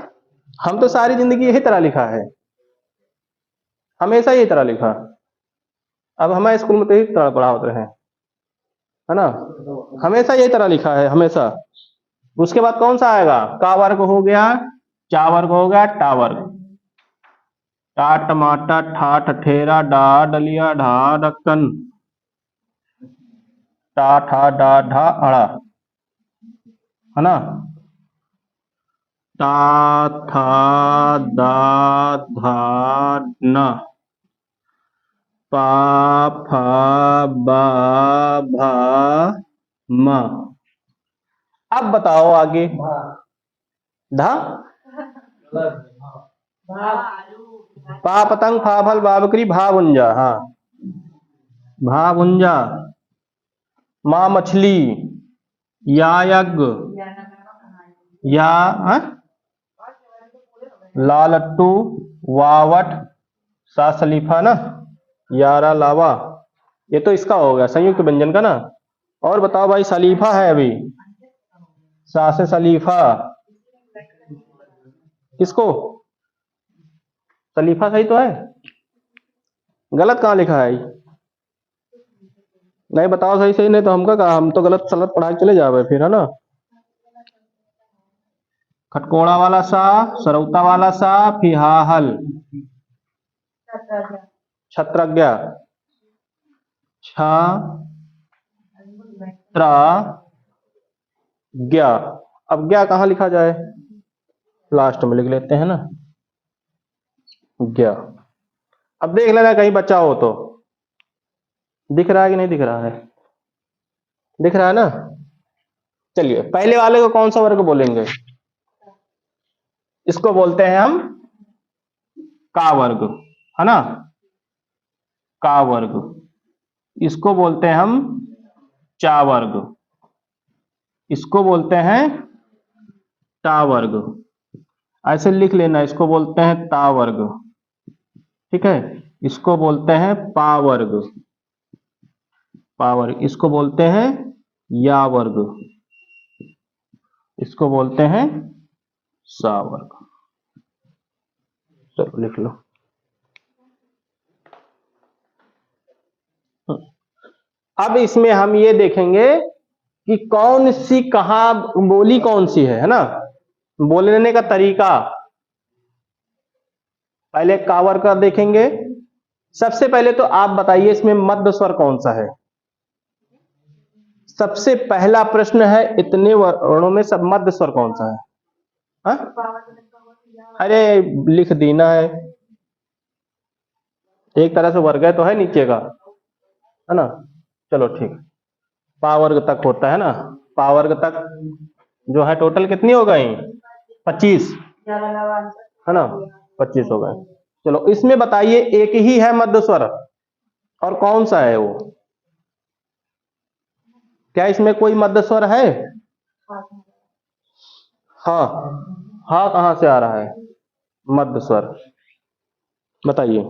हम तो सारी जिंदगी यही तरह लिखा है, हमेशा यही तरह लिखा। अब हमारे स्कूल में तो यही तरह पढ़ा होते हैं, है ना। हमेशा यही तरह लिखा है, हमेशा। उसके बाद कौन सा आएगा? का वर्ग हो गया, चा वर्ग हो गया, टा वर्ग। टा टमाटर, ठा ठठेरा, डा डलिया, ढा ढक्कन, टा ठा डा ढा अड़ा, है ना। ता था दा धा न, पा फा बा भा म। अब बताओ आगे। धा, पा पतंग, फा फल, बा बकरी, भा भुंजा, हाँ भा भुंजा। माँ मछली, या यज्ञ, या ला लट्टू, वावट, सा सलीफा ना, यारा लावा। ये तो इसका हो गया संयुक्त व्यंजन का ना। और बताओ भाई, सलीफा है अभी, सा से सलीफा, किसको? सलीफा सही तो है, गलत कहाँ लिखा है? नहीं बताओ सही सही, नहीं तो हमका कहा, हम तो गलत सलत पढ़ा के चले जावे फिर, है ना। खटकोड़ा वाला सा, सरौता वाला सा, फिहाहल, छत्रज्ञ, छ त्र ज्ञ। अब ज्ञ कहाँ लिखा जाए? लास्ट में लिख लेते हैं ना। ज्ञ। अब देख लेना कहीं बच्चा हो तो। दिख रहा है कि नहीं दिख रहा है? दिख रहा है ना? चलिए पहले वाले को कौन सा वर्ग बोलेंगे? इसको बोलते हैं हम का वर्ग, है ना? का वर्ग। इसको बोलते हैं हम चा वर्ग। इसको बोलते हैं टा वर्ग। ऐसे लिख लेना, इसको बोलते हैं ता वर्ग। ठीक है, इसको बोलते हैं पा वर्ग। पा वर्ग। इसको बोलते हैं या वर्ग। इसको बोलते हैं सा वर्ग। चलो लिख लो। अब इसमें हम ये देखेंगे कि कौन सी कहां बोली कौन सी है ना? बोलने का तरीका पहले कावर का देखेंगे। सबसे पहले तो आप बताइए इसमें मध्य स्वर कौन सा है? सबसे पहला प्रश्न है, इतने वर्णों में सब मध्य स्वर कौन सा है? हा? अरे लिख देना है, एक तरह से वर्ग तो है नीचे का, है ना? चलो ठीक, पावर्ग तक होता है ना? पावर्ग तक जो है टोटल कितनी हो गई? 25, है ना? 25 हो गए। चलो इसमें बताइए एक ही है मध्य स्वर, और कौन सा है वो? क्या इसमें कोई मध्य स्वर है? हाँ, हाँ कहां से आ रहा है मध्य स्वर? बताइए।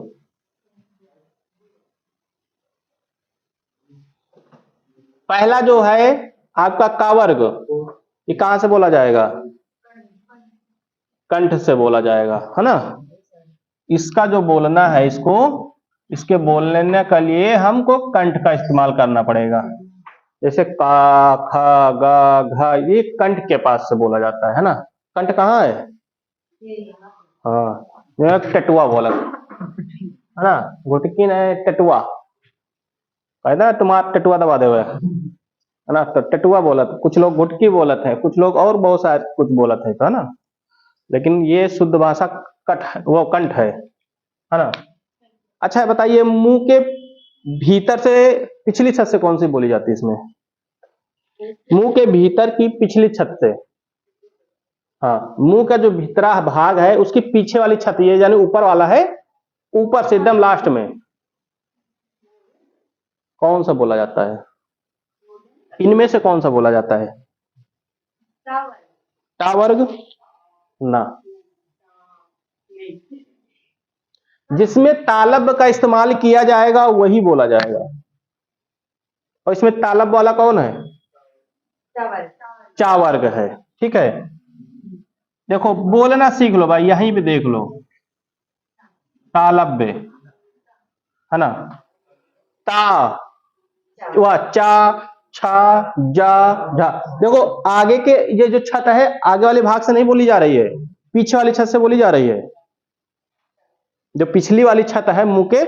पहला जो है आपका का वर्ग, ये कहां से बोला जाएगा? कंठ से बोला जाएगा, है ना? इसका जो बोलना है, इसको इसके बोलने के लिए हमको कंठ का इस्तेमाल करना पड़ेगा। जैसे का, खा, गा, घा, ये कंठ के पास से बोला जाता है ना? कंठ कहाँ है? हाँ, टटुआ बोला, है ना? घुटकी ने टटुआ कहना, तुम्हारा टटुआ दबा दे, है ना? तो टटुआ बोलत, कुछ लोग घुटकी बोलत है, कुछ लोग और बहुत सारे कुछ बोलत है ना? लेकिन ये शुद्ध भाषा कट वो कंठ है ना? अच्छा बताइए, मुंह के भीतर से पिछली छत से कौन सी बोली जाती है इसमें? मुंह के भीतर की पिछली छत से। हाँ, मुंह का जो भीतरा भाग है उसकी पीछे वाली छत, ये यानी ऊपर वाला है, ऊपर से एकदम लास्ट में कौन सा बोला जाता है? इनमें से कौन सा बोला जाता है? टा वर्ग ना। जिसमें तालब का इस्तेमाल किया जाएगा वही बोला जाएगा। और इसमें तालब वाला कौन है? चा वर्ग है। ठीक है, देखो बोलना सीख लो भाई, यहीं पे देख लो, तालब्य, है ना? ता, वह चा, छा, जा, झा। देखो आगे के ये जो छत है, आगे वाले भाग से नहीं बोली जा रही है, पीछे वाली छत से बोली जा रही है। जो पिछली वाली छत है मुंह के,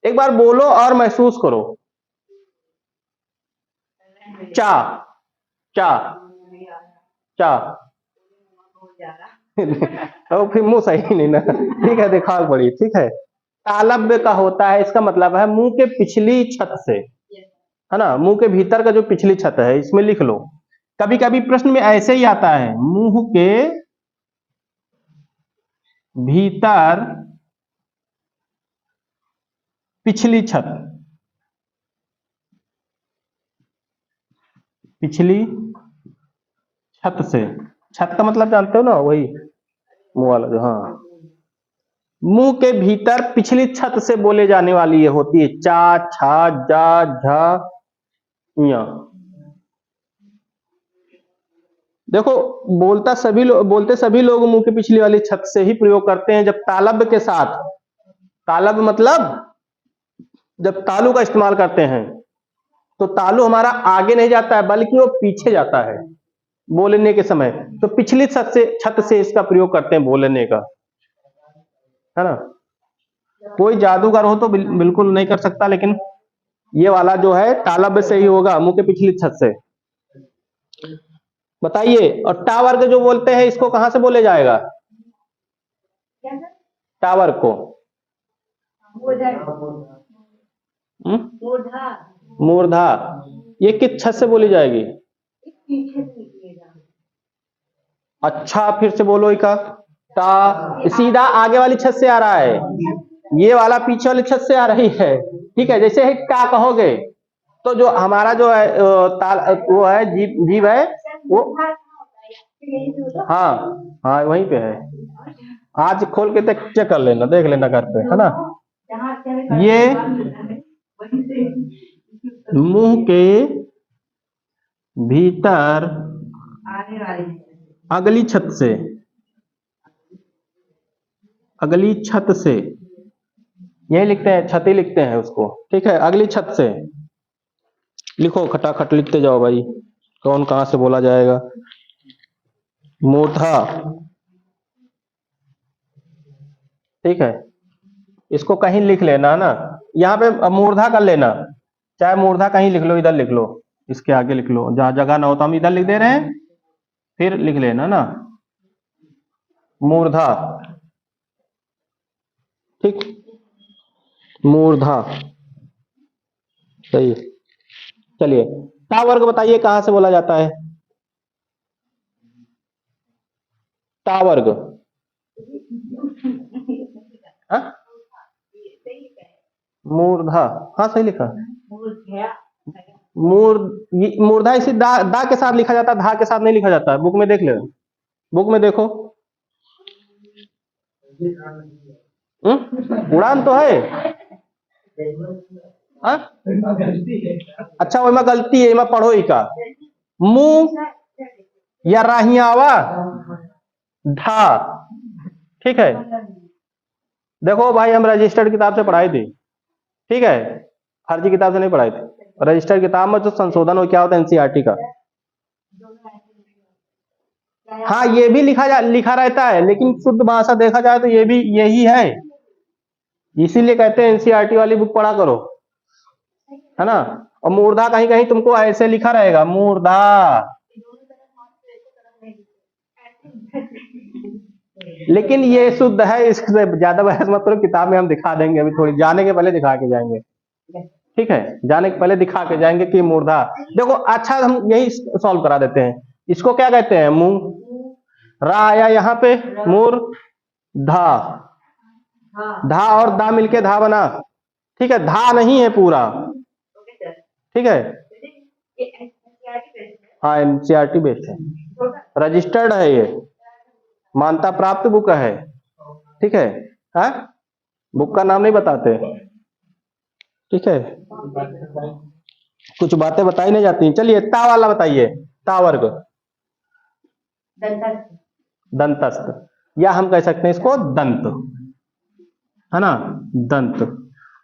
एक बार बोलो और महसूस करो। चा, चा, चा। तो फिर मुंह सही नहीं ना, ठीक है, दिखाओ बड़ी, ठीक है। तालब्य का होता है, इसका मतलब है मुंह के पिछली छत से, है ना? मुंह के भीतर का जो पिछली छत है, इसमें लिख लो। कभी कभी प्रश्न में ऐसे ही आता है, मुंह के भीतर पिछली छत, पिछली छत से। छत का मतलब जानते हो ना, वही मुंह वाला जो, हाँ, मुंह के भीतर पिछली छत से बोले जाने वाली ये होती है चा, छा, जा, झा, या। देखो बोलते सभी लोग मुंह की पिछली वाली छत से ही प्रयोग करते हैं, जब तालब के साथ, तालब मतलब जब तालु का इस्तेमाल करते हैं, तो तालु हमारा आगे नहीं जाता है बल्कि वो पीछे जाता है बोलने के समय, तो पिछली छत से इसका प्रयोग करते हैं बोलने का, है ना? कोई जादूगर हो तो बिल्कुल नहीं कर सकता, लेकिन ये वाला जो है तालब से ही होगा, मुंह के पिछली छत से। बताइए, और टावर जो बोलते हैं इसको कहां से बोले जाएगा? टावर को मूर्धा, ये किस छत से बोली जाएगी? अच्छा फिर से बोलो इका। ता सीधा आगे वाली छत से आ रहा है, ये वाला पीछे वाली छत से आ रही है। ठीक है, जैसे ही का कहोगे तो जो हमारा जो है वो है जीव है वो, हाँ हाँ वहीं पे है। आज खोल के चेक कर लेना, देख लेना घर पे, है ना। ये मुंह के भीतर अगली छत से, अगली छत से, यही लिखते हैं, छत ही लिखते हैं उसको। ठीक है, अगली छत से लिखो, खटाखट लिखते जाओ भाई, कौन कहां से बोला जाएगा। मूर्धा, ठीक है, इसको कहीं लिख लेना ना, यहाँ पे मूर्धा कर लेना, चाहे मूर्धा कहीं लिख लो, इधर लिख लो, इसके आगे लिख लो, जहां जगह ना हो तो हम इधर लिख दे रहे हैं, फिर लिख लेना ना मूर्धा। ठीक, मूर्धा सही है। चलिए ता वर्ग बताइए कहां से बोला जाता है? ता वर्ग, मूर्धा, हाँ सही लिखा। मूर्धा इसी दा के साथ लिखा जाता है, धा के साथ नहीं लिखा जाता है। बुक में देख ले, बुक में देखो। उड़ान तो है, हा? अच्छा वो गलती है, पढ़ो ही का मुंह या राहियावा धा। ठीक है, देखो भाई हम रजिस्टर्ड किताब से पढ़ाई थी, ठीक है, फर्जी किताब से नहीं पढ़ाई थी। रजिस्टर्ड किताब में जो संशोधन हो क्या होता है एनसीईआरटी का, हाँ ये भी लिखा रहता है, लेकिन शुद्ध भाषा देखा जाए तो ये भी यही है, इसीलिए कहते हैं एनसीईआरटी वाली बुक पढ़ा करो, है ना। और मूर्धा कहीं कहीं तुमको ऐसे लिखा रहेगा, मूर्धा। लेकिन ये शुद्ध है, इससे ज्यादा बहस मत करो, किताब में हम दिखा देंगे, अभी थोड़ी जाने के पहले दिखा के जाएंगे। ठीक है, जाने के पहले दिखा के जाएंगे कि मूर्धा। देखो अच्छा हम यही सॉल्व करा देते हैं, इसको क्या कहते हैं? मुंह। रा आया यहाँ पे, मूर धा, धा और दा मिलके धा बना। ठीक है, धा नहीं है पूरा, ठीक है, हाँ एनसीईआरटी बेस्ड है, रजिस्टर्ड है, ये मान्यता प्राप्त बुक है। ठीक है, हाँ बुक का नाम नहीं बताते, ठीक है, कुछ बातें बताई नहीं जाती। चलिए ता वाला बताइए, ता वर्ग, दंतस्थ, या हम कह सकते हैं इसको दंत, है ना, दंत।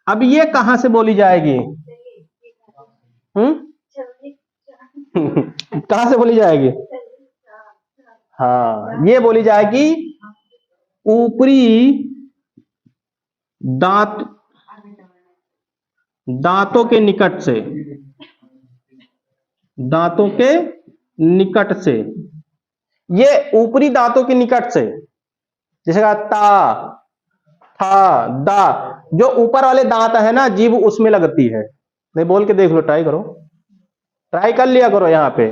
अब ये कहां से बोली जाएगी? कहां से बोली जाएगी? हाँ ये बोली जाएगी ऊपरी दांत, दांतों के निकट से, दांतों के निकट से, ये ऊपरी दांतों के निकट से, जैसे कहा ता, था, दा, जो ऊपर वाले दांत है ना जीभ उसमें लगती है। नहीं बोल के देख लो, ट्राई करो, ट्राई कर लिया करो यहाँ पे,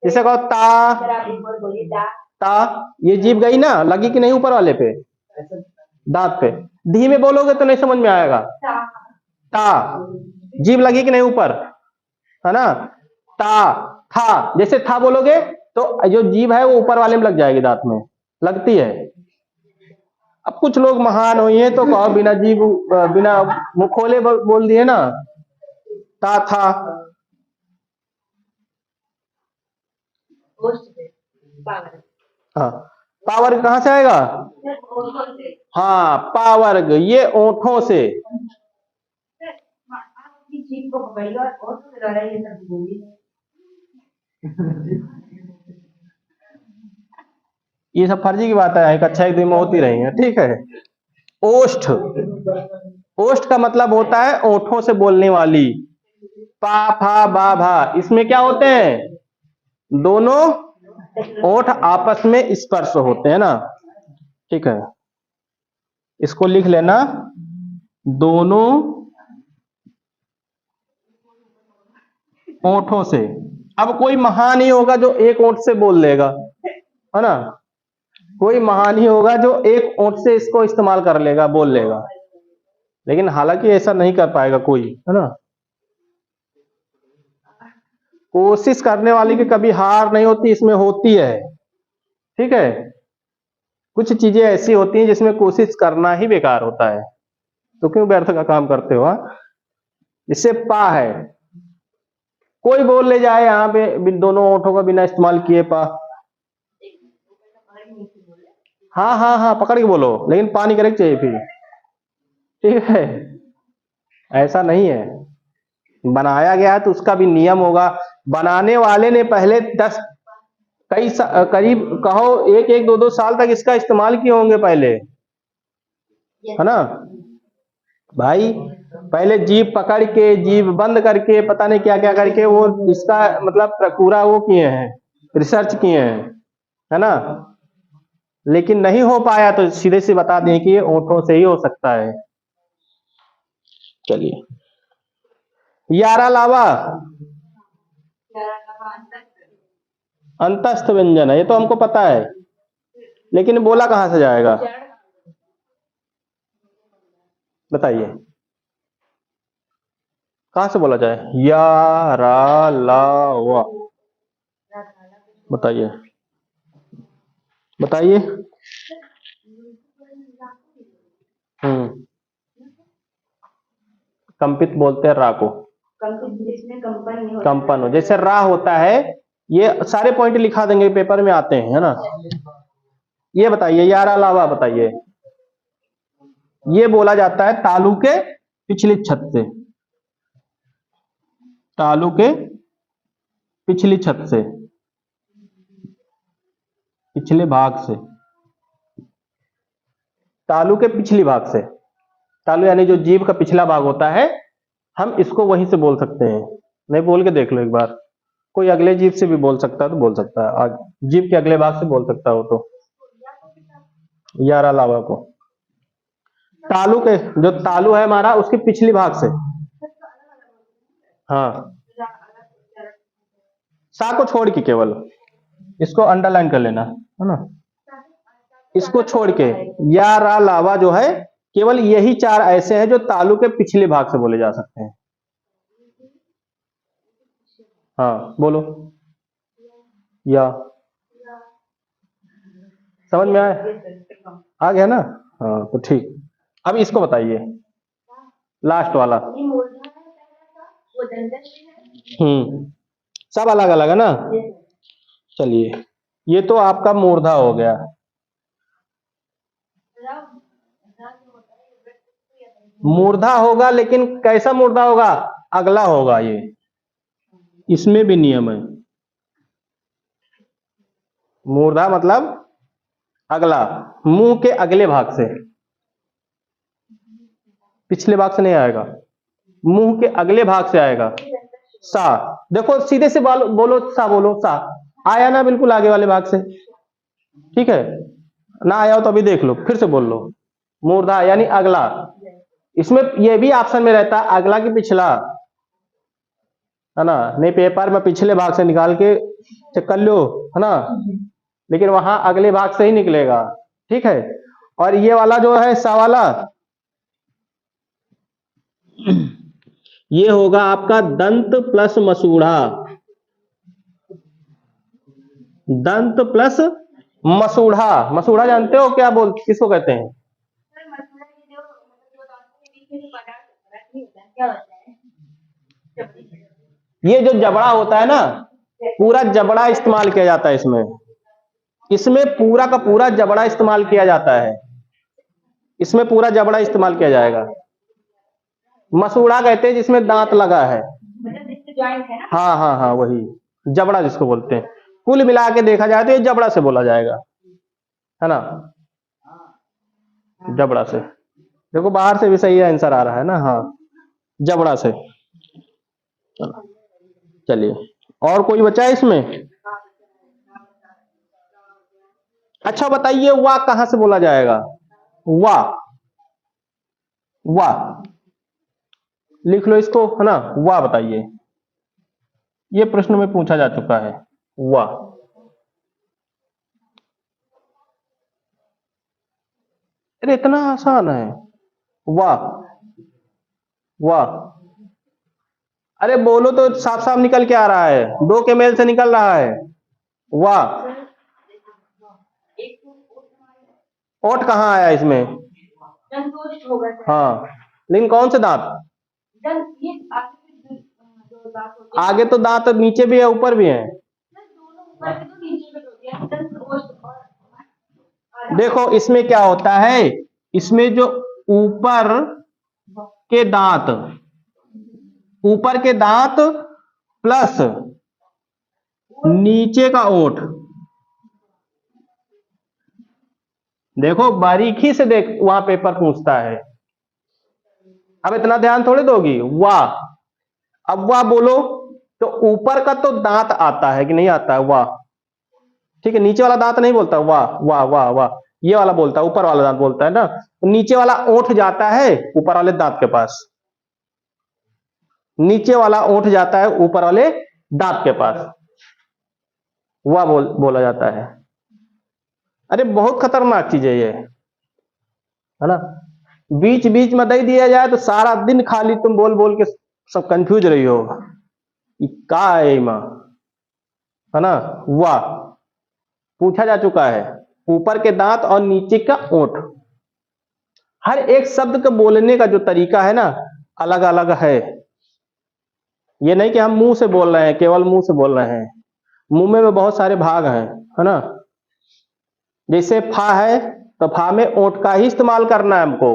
जैसे कहो ता, ता, ये जीभ गई ना, लगी कि नहीं ऊपर वाले पे, दांत पे। धीमे बोलोगे तो नहीं समझ में आएगा, ता, जीभ लगी कि नहीं ऊपर, है ना, ता, था, जैसे था बोलोगे तो जो जीभ है वो ऊपर वाले में लग जाएगी, दांत में लगती है। अब कुछ लोग महान हुई हैं तो कहो बिना जीभ, बिना मुंह खोले बोल दिए ना, ता था। हाँ पावर्ग कहां से आएगा? हाँ पावर्ग, ये ओंठों से, ये सब फर्जी की बात है, कक्षा एक दिन में होती रही है। ठीक है, ओष्ठ, ओष्ठ का मतलब होता है ओंठों से बोलने वाली, पा फा बा भा, इसमें क्या होते हैं? दोनों ओठ आपस में स्पर्श होते हैं ना। ठीक है, इसको लिख लेना दोनों ओंठों से। अब कोई महान ही होगा जो एक ओंठ से बोल लेगा, है ना। कोई महान ही होगा जो एक ओंठ से इसको इस्तेमाल कर लेगा, बोल लेगा, लेकिन हालांकि ऐसा नहीं कर पाएगा कोई, है ना। कोशिश करने वाले की कभी हार नहीं होती, इसमें होती है, ठीक है। कुछ चीजें ऐसी होती हैं जिसमें कोशिश करना ही बेकार होता है, तो क्यों व्यर्थ का काम करते हो। इससे पा है, कोई बोल ले जाए यहाँ पे दोनों ओंठों का बिना इस्तेमाल किए पा। हाँ हाँ हाँ, पकड़ के बोलो, लेकिन पानी करेक्ट चाहिए फिर, ठीक है। ऐसा नहीं है, बनाया गया है तो उसका भी नियम होगा। बनाने वाले ने पहले 10 करीब कहो 1-2 साल तक इसका इस्तेमाल किए होंगे पहले, है ना भाई। पहले जीभ पकड़ के, जीभ बंद करके, पता नहीं क्या क्या करके वो इसका मतलब पूरा वो किए हैं, रिसर्च किए हैं, है ना। लेकिन नहीं हो पाया तो सीधे से बता दें कि ये ओंठों से ही हो सकता है। चलिए, यारा लावा अंतस्थ व्यंजन है, ये तो हमको पता है, लेकिन बोला कहां से जाएगा, बताइए कहां से बोला जाए। या रा ला वा, बताइए बताइए। कंपित बोलते हैं रा को, कंपन हो, जैसे रा होता है। ये सारे पॉइंट लिखा देंगे, पेपर में आते हैं, है ना। ये बताइए, यारा लावा बताइए। ये बोला जाता है तालू के पिछली छत से, तालू के पिछली छत से, पिछले भाग से, तालू के पिछली भाग से। तालू यानी जो जीभ का पिछला भाग होता है, हम इसको वहीं से बोल सकते हैं। नहीं बोल के देख लो एक बार, कोई अगले जीभ से भी बोल सकता है तो बोल सकता है, जीभ के अगले भाग से बोल सकता हो तो। यारा लावा को तालू के, जो तालू है हमारा उसके पिछली भाग से, हाँ, सा को छोड़ के, केवल इसको अंडरलाइन कर लेना, है ना। इसको छोड़ के या रा लावा जो है, केवल यही 4 ऐसे हैं जो तालू के पिछले भाग से बोले जा सकते हैं। हाँ बोलो, या समझ में आया, आ गया ना। हाँ तो ठीक, अब इसको बताइए, लास्ट वाला। सब अलग अलग है ना। चलिए, ये तो आपका मूर्धा हो गया। मूर्धा होगा, लेकिन कैसा मूर्धा होगा, अगला होगा ये, इसमें भी नियम है। मूर्धा मतलब अगला, मुंह के अगले भाग से, पिछले भाग से नहीं आएगा, मुंह के अगले भाग से आएगा। सा, देखो सीधे से बोलो, सा बोलो, सा आया ना, बिल्कुल आगे वाले भाग से, ठीक है ना। आया हो तो अभी देख लो, फिर से बोल लो। मूर्धा यानी अगला, इसमें यह भी ऑप्शन में रहता है अगला की पिछला, है ना। नहीं पेपर में पिछले भाग से निकाल के चेक कर लो, है ना, लेकिन वहां अगले भाग से ही निकलेगा, ठीक है। और ये वाला जो है सा वाला, ये होगा आपका दंत प्लस मसूढ़ा, दंत प्लस मसूढ़ा। मसूढ़ा जानते हो क्या बोल, किसको कहते हैं। ये जो जबड़ा होता है ना, पूरा जबड़ा इस्तेमाल किया जाता है इसमें, इसमें पूरा का पूरा जबड़ा इस्तेमाल किया जाता है, इसमें पूरा जबड़ा इस्तेमाल किया जाएगा। मसूड़ा कहते हैं जिसमें दांत लगा है, हाँ हाँ हाँ, वही जबड़ा जिसको बोलते हैं। कुल मिला के देखा जाए तो ये जबड़ा से बोला जाएगा, है ना, जबड़ा से। देखो बाहर से भी सही आंसर आ रहा है ना, हाँ जबड़ा से। चलिए, और कोई बचा है इसमें। अच्छा बताइए, वाह कहां से बोला जाएगा, वाह, वाह, लिख लो इसको, है ना। वाह बताइए, ये प्रश्न में पूछा जा चुका है। वाह, अरे इतना आसान है। वाह, वाह, अरे बोलो तो, साफ साफ निकल के आ रहा है, दो के मेल से निकल रहा है। वाह, ओट कहाँ आया इसमें? हाँ, लेकिन कौन से दांत? आगे तो दांत नीचे भी है ऊपर भी है। देखो इसमें क्या होता है, इसमें जो ऊपर के दांत, ऊपर के दांत प्लस नीचे का ओठ, देखो बारीकी से देख, वहां पेपर पूछता है। अब इतना ध्यान थोड़े दोगी। वाह, अब वाह बोलो तो ऊपर का तो दांत आता है कि नहीं आता है? वाह, ठीक है, नीचे वाला दांत नहीं बोलता। वाह वाह वाह वाह, ये वाला बोलता है, ऊपर वाला दांत बोलता है ना। नीचे वाला ओठ जाता है ऊपर वाले दांत के पास, नीचे वाला ओठ जाता है ऊपर वाले दांत के पास, वाह बोला जाता है। अरे बहुत खतरनाक चीज है ये, है ना। बीच बीच में दे दिया जाए तो सारा दिन खाली तुम बोल बोल के सब कंफ्यूज रही हो, का है मां, है ना। वाह पूछा जा चुका है, ऊपर के दांत और नीचे का ओठ। हर एक शब्द के बोलने का जो तरीका है ना, अलग अलग है। ये नहीं कि हम मुंह से बोल रहे हैं, केवल मुंह से बोल रहे हैं, मुंह में बहुत सारे भाग हैं, है ना। जैसे फा है तो फा में ओठ का ही इस्तेमाल करना है हमको,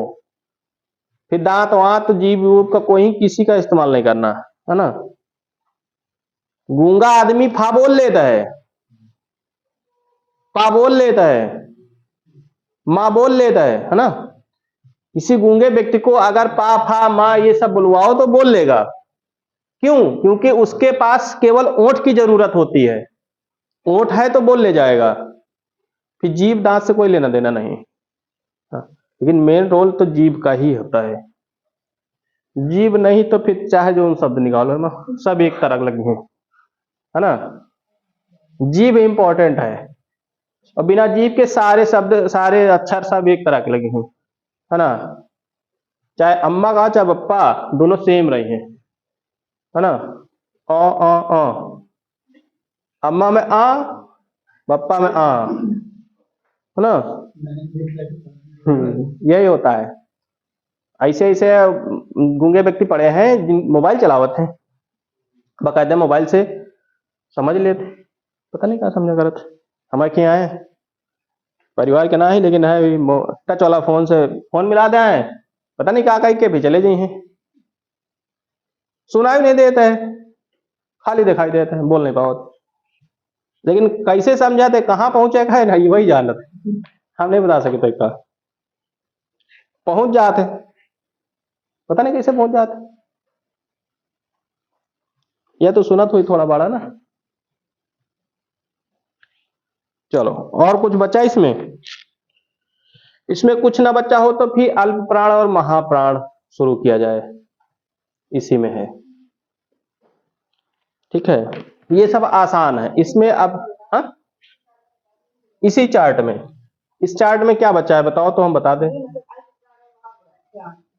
फिर दांत वांत जीभ ऊब का कोई किसी का इस्तेमाल नहीं करना, है ना। गूंगा आदमी फा बोल लेता है, पा बोल लेता है, माँ बोल लेता है ना। किसी गूंगे व्यक्ति को अगर पा फा माँ ये सब बुलवाओ तो बोल लेगा। क्यों? क्योंकि उसके पास केवल ओठ की जरूरत होती है, ओठ है तो बोल ले जाएगा, फिर जीभ दांत से कोई लेना देना नहीं। लेकिन मेन रोल तो जीभ का ही होता है, जीभ नहीं तो फिर चाहे जो उन शब्द निकालो ना, सब एक तरह लगे हैं, है ना। जीभ इंपॉर्टेंट है, और बिना जीभ के सारे शब्द सारे अक्षर सब एक तरह के लगे हैं, है ना। चाहे अम्मा का चाहे पप्पा, दोनों सेम रही हैं, है ना। अ अम्मा में आ, पप्पा में आ, है ना। यही होता है। ऐसे ऐसे गूंगे व्यक्ति पड़े हैं जिन मोबाइल चलावत हैं, बाकायदा मोबाइल से समझ लेते, पता नहीं क्या समझा करत। हमारे के यहाँ है परिवार के ना ही, लेकिन है टच वाला फोन से फोन मिला दे है, पता नहीं क्या कह के भी चले जाइए, सुनाई नहीं देता है, खाली दिखाई देता है, बोल नहीं पाओ। लेकिन कैसे समझाते, कहाँ पहुंचे है ना, वही जानत, हम नहीं बता सके का पहुंच जाते, पता नहीं कैसे पहुंच जाते। यह तो सुनत हुई थोड़ा बड़ा ना। चलो और कुछ बचा इसमें? इसमें कुछ ना बचा हो तो फिर अल्प प्राण और महाप्राण शुरू किया जाए, इसी में है, ठीक है। ये सब आसान है इसमें। अब हा? इसी चार्ट में, इस चार्ट में क्या बचा है बताओ तो हम बता दें।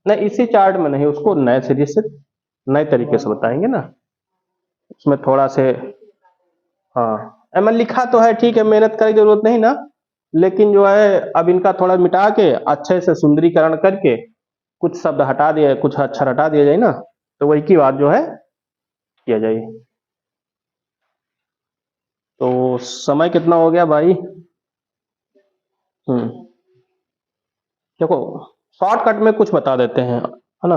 नहीं इसी चार्ट में नहीं, उसको नए सिरे से नए तरीके से बताएंगे ना, उसमें थोड़ा से। हाँ एम लिखा तो है, ठीक है, मेहनत करने की जरूरत नहीं ना, लेकिन जो है अब इनका थोड़ा मिटा के अच्छे से सुंदरीकरण करके कुछ शब्द हटा दिया, कुछ अक्षर हटा दिया जाए ना, तो वही की बात जो है किया जाए। तो समय कितना हो गया भाई? देखो शॉर्टकट में कुछ बता देते हैं, है ना।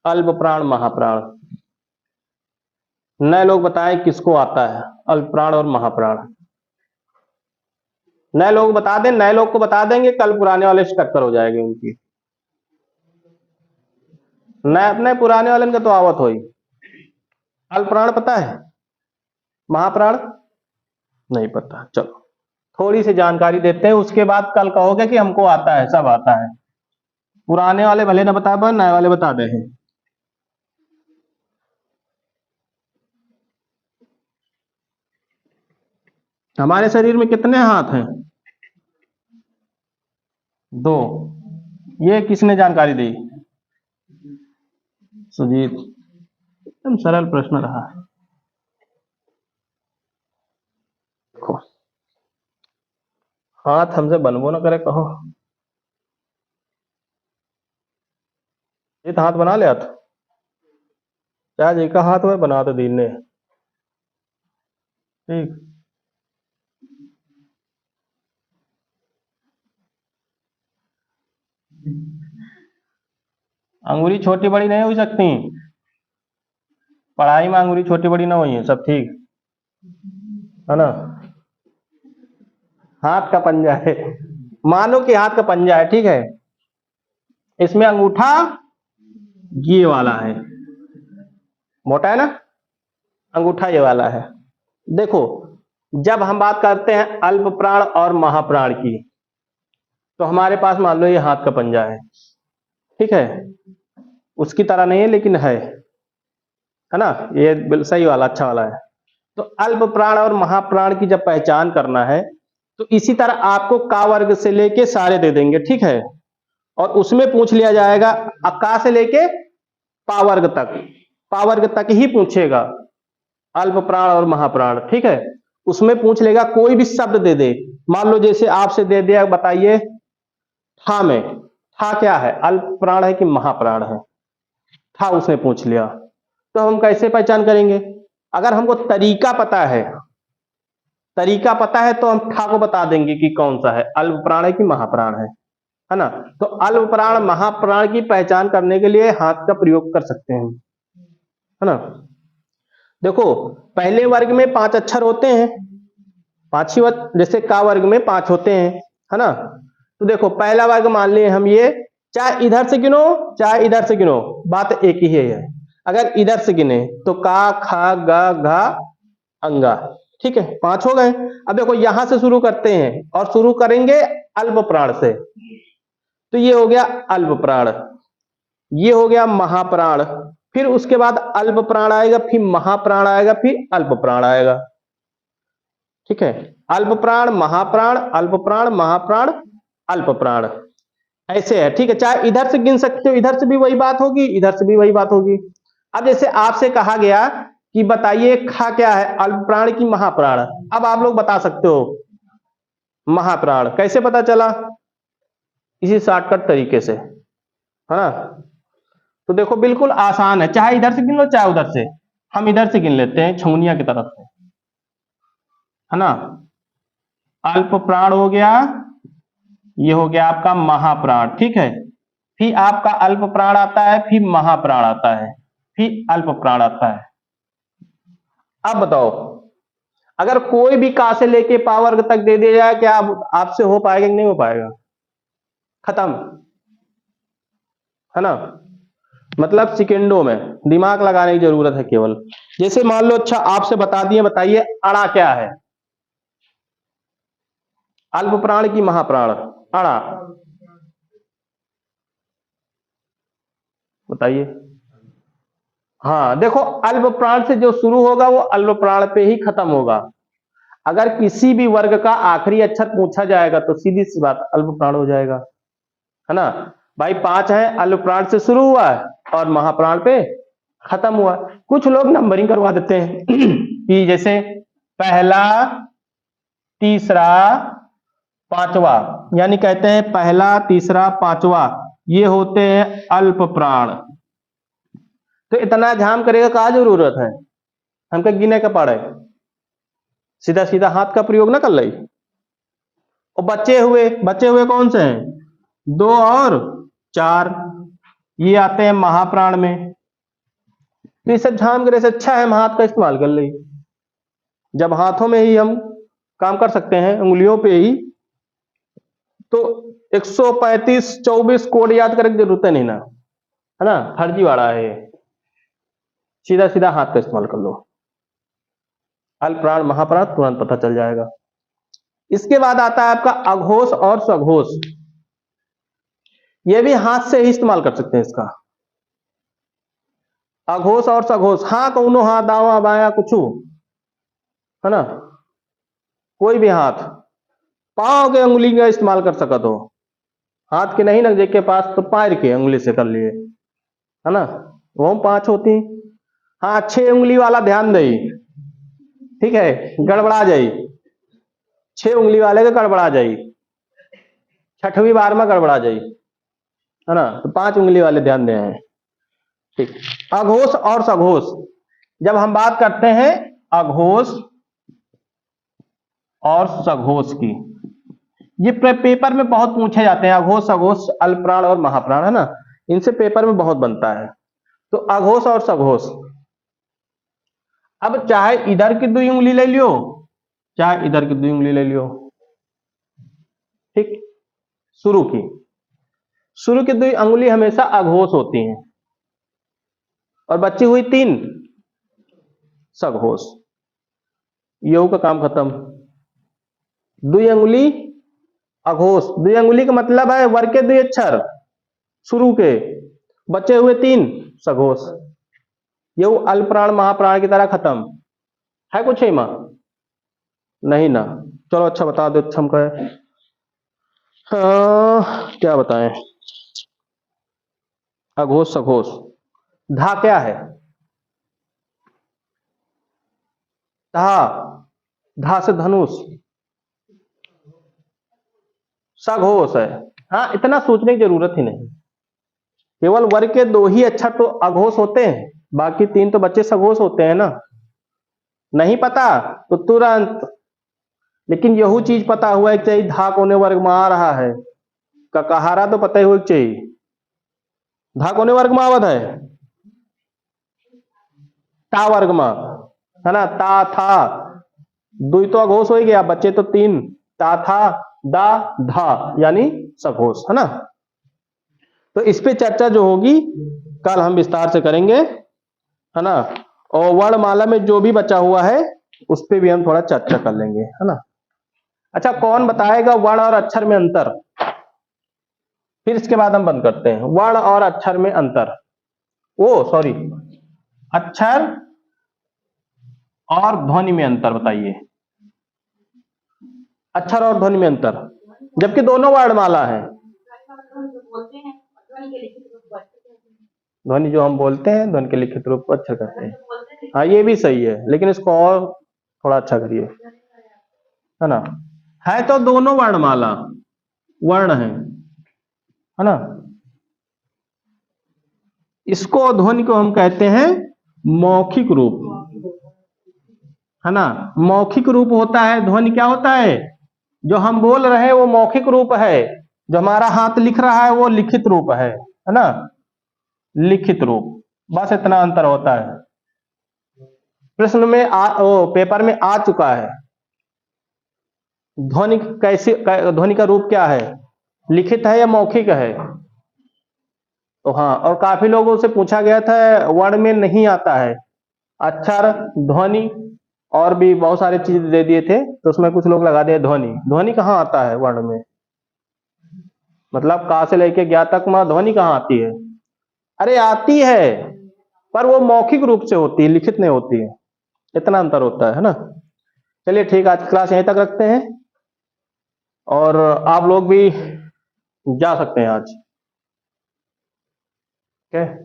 अल्प प्राण महाप्राण, नए लोग बताएं किसको आता है अल्प प्राण और महाप्राण। नए लोग बता दें, नए लोग को बता देंगे, कल पुराने वाले से टक्कर हो जाएगी उनकी। नए अपने पुराने वाले का तो आवत हो ही। अल्प प्राण पता है, महाप्राण नहीं पता। चलो थोड़ी सी जानकारी देते हैं, उसके बाद कल कहोगे कि हमको आता है, सब आता है। पुराने वाले भले ना बता पाए, नए वाले बता दे हैं। हमारे शरीर में कितने हाथ हैं? 2। ये किसने जानकारी दी? सुजीत। एकदम सरल प्रश्न रहा है। देखो, हाथ हमसे बनबो ना करे कहो। ये तो हाथ बना लिया था, चाहे जी का हाथ में बना तो दीन ने। ठीक। अंगुली छोटी बड़ी नहीं हो सकती, पढ़ाई में अंगुली छोटी बड़ी ना हुई है, सब ठीक है ना। हाथ का पंजा है, मानो कि हाथ का पंजा है, ठीक है। इसमें अंगूठा ये वाला है, मोटा है ना, अंगूठा ये वाला है। देखो, जब हम बात करते हैं अल्प प्राण और महाप्राण की, तो हमारे पास मान लो ये हाथ का पंजा है, ठीक है। उसकी तरह नहीं है लेकिन है ना, ये सही वाला, अच्छा वाला है। तो अल्प प्राण और महाप्राण की जब पहचान करना है, तो इसी तरह आपको का वर्ग से लेके सारे दे देंगे, ठीक है। और उसमें पूछ लिया जाएगा का से लेके पावर्ग तक, पावर्ग तक ही पूछेगा, अल्प प्राण और महाप्राण, ठीक है। उसमें पूछ लेगा कोई भी शब्द दे दे, मान लो जैसे आपसे दे दिया, बताइए था में, था क्या है, अल्प प्राण है कि महाप्राण है, था उसने पूछ लिया। तो हम कैसे पहचान करेंगे? अगर हमको तरीका पता है, तरीका पता है तो हम था को बता देंगे कि कौन सा है, अल्प प्राण है कि महाप्राण है ना। तो अल्प प्राण महाप्राण की पहचान करने के लिए हाथ का प्रयोग कर सकते हैं, है ना। देखो, पहले वर्ग में 5 अक्षर होते हैं, 5 ही वर्ग, जैसे का वर्ग में 5 होते हैं, है ना। तो देखो, पहला वर्ग मान लिए हम ये, चाहे इधर से गिनो चाहे इधर से गिनो, बात एक ही है। अगर इधर से गिने तो का खा गा घा अंगा, ठीक है, 5 हो गए। अब देखो यहां से शुरू करते हैं और शुरू करेंगे अल्प प्राण से, तो ये हो गया अल्प प्राण, ये हो गया महाप्राण, फिर उसके बाद अल्प प्राण आएगा, फिर महाप्राण आएगा, फिर अल्प प्राण आएगा, ठीक है। अल्प प्राण महाप्राण, अल्प प्राण महाप्राण, अल्प प्राण, ऐसे है, ठीक है। चाहे इधर से गिन सकते हो, इधर से भी वही बात होगी, इधर से भी वही बात होगी। अब जैसे आपसे कहा गया कि बताइए खा क्या है, अल्प प्राण की महाप्राण, अब आप लोग बता सकते हो महाप्राण, कैसे पता चला? इसी शॉर्टकट तरीके से, है ना। तो देखो बिल्कुल आसान है, चाहे इधर से गिन लो चाहे उधर से, हम इधर से गिन लेते हैं छौनिया की तरफ से, है ना। अल्प प्राण हो गया, ये हो गया आपका महाप्राण, ठीक है। फिर आपका अल्प प्राण आता है, फिर महाप्राण आता है, फिर अल्प प्राण आता है। अब बताओ, अगर कोई भी का से लेके पावर्ग तक दे दिया जाए, क्या आपसे हो पाएगा कि नहीं हो पाएगा? खत्म, है ना। मतलब सेकेंडों में, दिमाग लगाने की जरूरत है केवल। जैसे मान लो, अच्छा आपसे बता दिए, बताइए अड़ा क्या है, अल्प प्राण की महाप्राण, अड़ा, बताइए। हाँ देखो, अल्प प्राण से जो शुरू होगा वो अल्प प्राण पे ही खत्म होगा। अगर किसी भी वर्ग का आखिरी अक्षर पूछा जाएगा तो सीधी सी बात अल्प प्राण हो जाएगा, है ना। भाई 5 है, अल्प प्राण से शुरू हुआ है और महाप्राण पे खत्म हुआ। कुछ लोग नंबरिंग करवा देते हैं कि जैसे पहला, तीसरा, पांचवा, यानी कहते हैं पहला तीसरा पांचवा ये होते हैं अल्प प्राण। तो इतना झाम करेगा क्या जरूरत है, हमको गिने का पड़े, सीधा सीधा हाथ का प्रयोग ना कर ले। और बचे हुए कौन से हैं? 2 और 4, ये आते हैं महाप्राण में। तो ये सब झाम करे से अच्छा है हम हाथ का इस्तेमाल कर ले, जब हाथों में ही हम काम कर सकते हैं, उंगलियों पे ही, तो 135 24 कोड याद करने की जरूरत है नहीं ना, है ना, फर्जी वाला है ये। सीधा सीधा हाथ का इस्तेमाल कर लो, अल्प प्राण महाप्राण तुरंत पता चल जाएगा। इसके बाद आता है आपका अघोष और सघोष। ये भी हाथ से ही इस्तेमाल कर सकते हैं इसका। अघोष और सघोष, हाँ कौनो हाथ, दावा बाया कुछ, है ना, कोई भी हाथ। पांव के उंगली का इस्तेमाल कर सकत हो, हाथ के नहीं ना, जिसके पास तो पैर के उंगली से कर लिए, है ना, वो 5 होती। हाँ 6 उंगली वाला ध्यान दे, ठीक है, गड़बड़ा जाई, 6 उंगली वाले के गड़बड़ा जाई, 6वीं बार में गड़बड़ा जाई, है ना, तो 5 उंगली वाले ध्यान दे हैं। ठीक, अघोष और सघोष, जब हम बात करते हैं अघोष और सघोष की, ये पेपर में बहुत पूछे जाते हैं, अघोष सघोष अल्पप्राण और महाप्राण, है ना, इनसे पेपर में बहुत बनता है। तो अघोष और सघोष, अब चाहे इधर की 2 उंगली ले लियो, चाहे इधर की 2 उंगली ले लियो, ठीक, शुरू की 2 उंगली हमेशा अघोष होती हैं और बची हुई 3 सघोष। यू का काम खत्म। 2 उंगली अघोष, 2 उंगली का मतलब है वर्ग के 2 अक्षर शुरू के, बचे हुए 3 सघोष। यू अल्पप्राण महाप्राण की तरह खत्म है, कुछ है मां नहीं ना। चलो अच्छा बता दो, अच्छा हमको क्या बताएं, अघोष सघोष। धा क्या है, धा, धा से धनुष, सघोष है। हाँ इतना सोचने की जरूरत ही नहीं, केवल वर्ग के 2 ही अक्षर तो अघोष होते हैं, बाकी 3 तो बच्चे सघोष होते हैं ना। नहीं पता तो तुरंत, लेकिन यही चीज पता हुआ एक चाहिए, धा कोने वर्ग में आ रहा है, ककाहारा तो पता ही हुआ चाहिए, धा कोने वर्ग में आवत है, ता वर्ग में, है ना, ता था, 2 तो अघोष हो गया, बच्चे तो 3, ता था दा धा यानी सघोष, है ना। तो इस पे चर्चा जो होगी कल हम विस्तार से करेंगे, है ना, और वर्णमाला में जो भी बचा हुआ है उस पे भी हम थोड़ा चर्चा कर लेंगे, है ना। अच्छा कौन बताएगा वर्ण और अक्षर में अंतर, फिर इसके बाद हम बंद करते हैं। वर्ण और अक्षर में अंतर, ओ सॉरी, अक्षर और ध्वनि में अंतर बताइए। अक्षर और ध्वनि में अंतर, जबकि दोनों वर्णमाला है। ध्वनि जो हम बोलते हैं, ध्वनि के लिखित रूप को अच्छा करते हैं, हाँ ये भी सही है, लेकिन इसको और थोड़ा अच्छा करिए, है ना। है तो दोनों वर्णमाला, वर्ण है ना। इसको ध्वनि को हम कहते हैं मौखिक रूप, है ना। मौखिक रूप होता है, ध्वनि क्या होता है, जो हम बोल रहे हैं वो मौखिक रूप है, जो हमारा हाथ लिख रहा है वो लिखित रूप है ना, लिखित रूप, बस इतना अंतर होता है। प्रश्न में पेपर में आ चुका है, ध्वनि कैसे, ध्वनि का रूप क्या है, लिखित है या मौखिक है। तो हाँ, और काफी लोगों से पूछा गया था, वर्ण में नहीं आता है, अक्षर ध्वनि और भी बहुत सारे चीज दे दिए थे, तो उसमें कुछ लोग लगा दिए ध्वनि, ध्वनि कहाँ आता है वर्ण में, मतलब का से लेके ज्ञा तक में ध्वनि कहाँ आती है। अरे आती है, पर वो मौखिक रूप से होती है, लिखित नहीं होती है, इतना अंतर होता है ना। चलिए ठीक, आज क्लास यहीं तक रखते हैं, और आप लोग भी जा सकते हैं आज, ठीक है।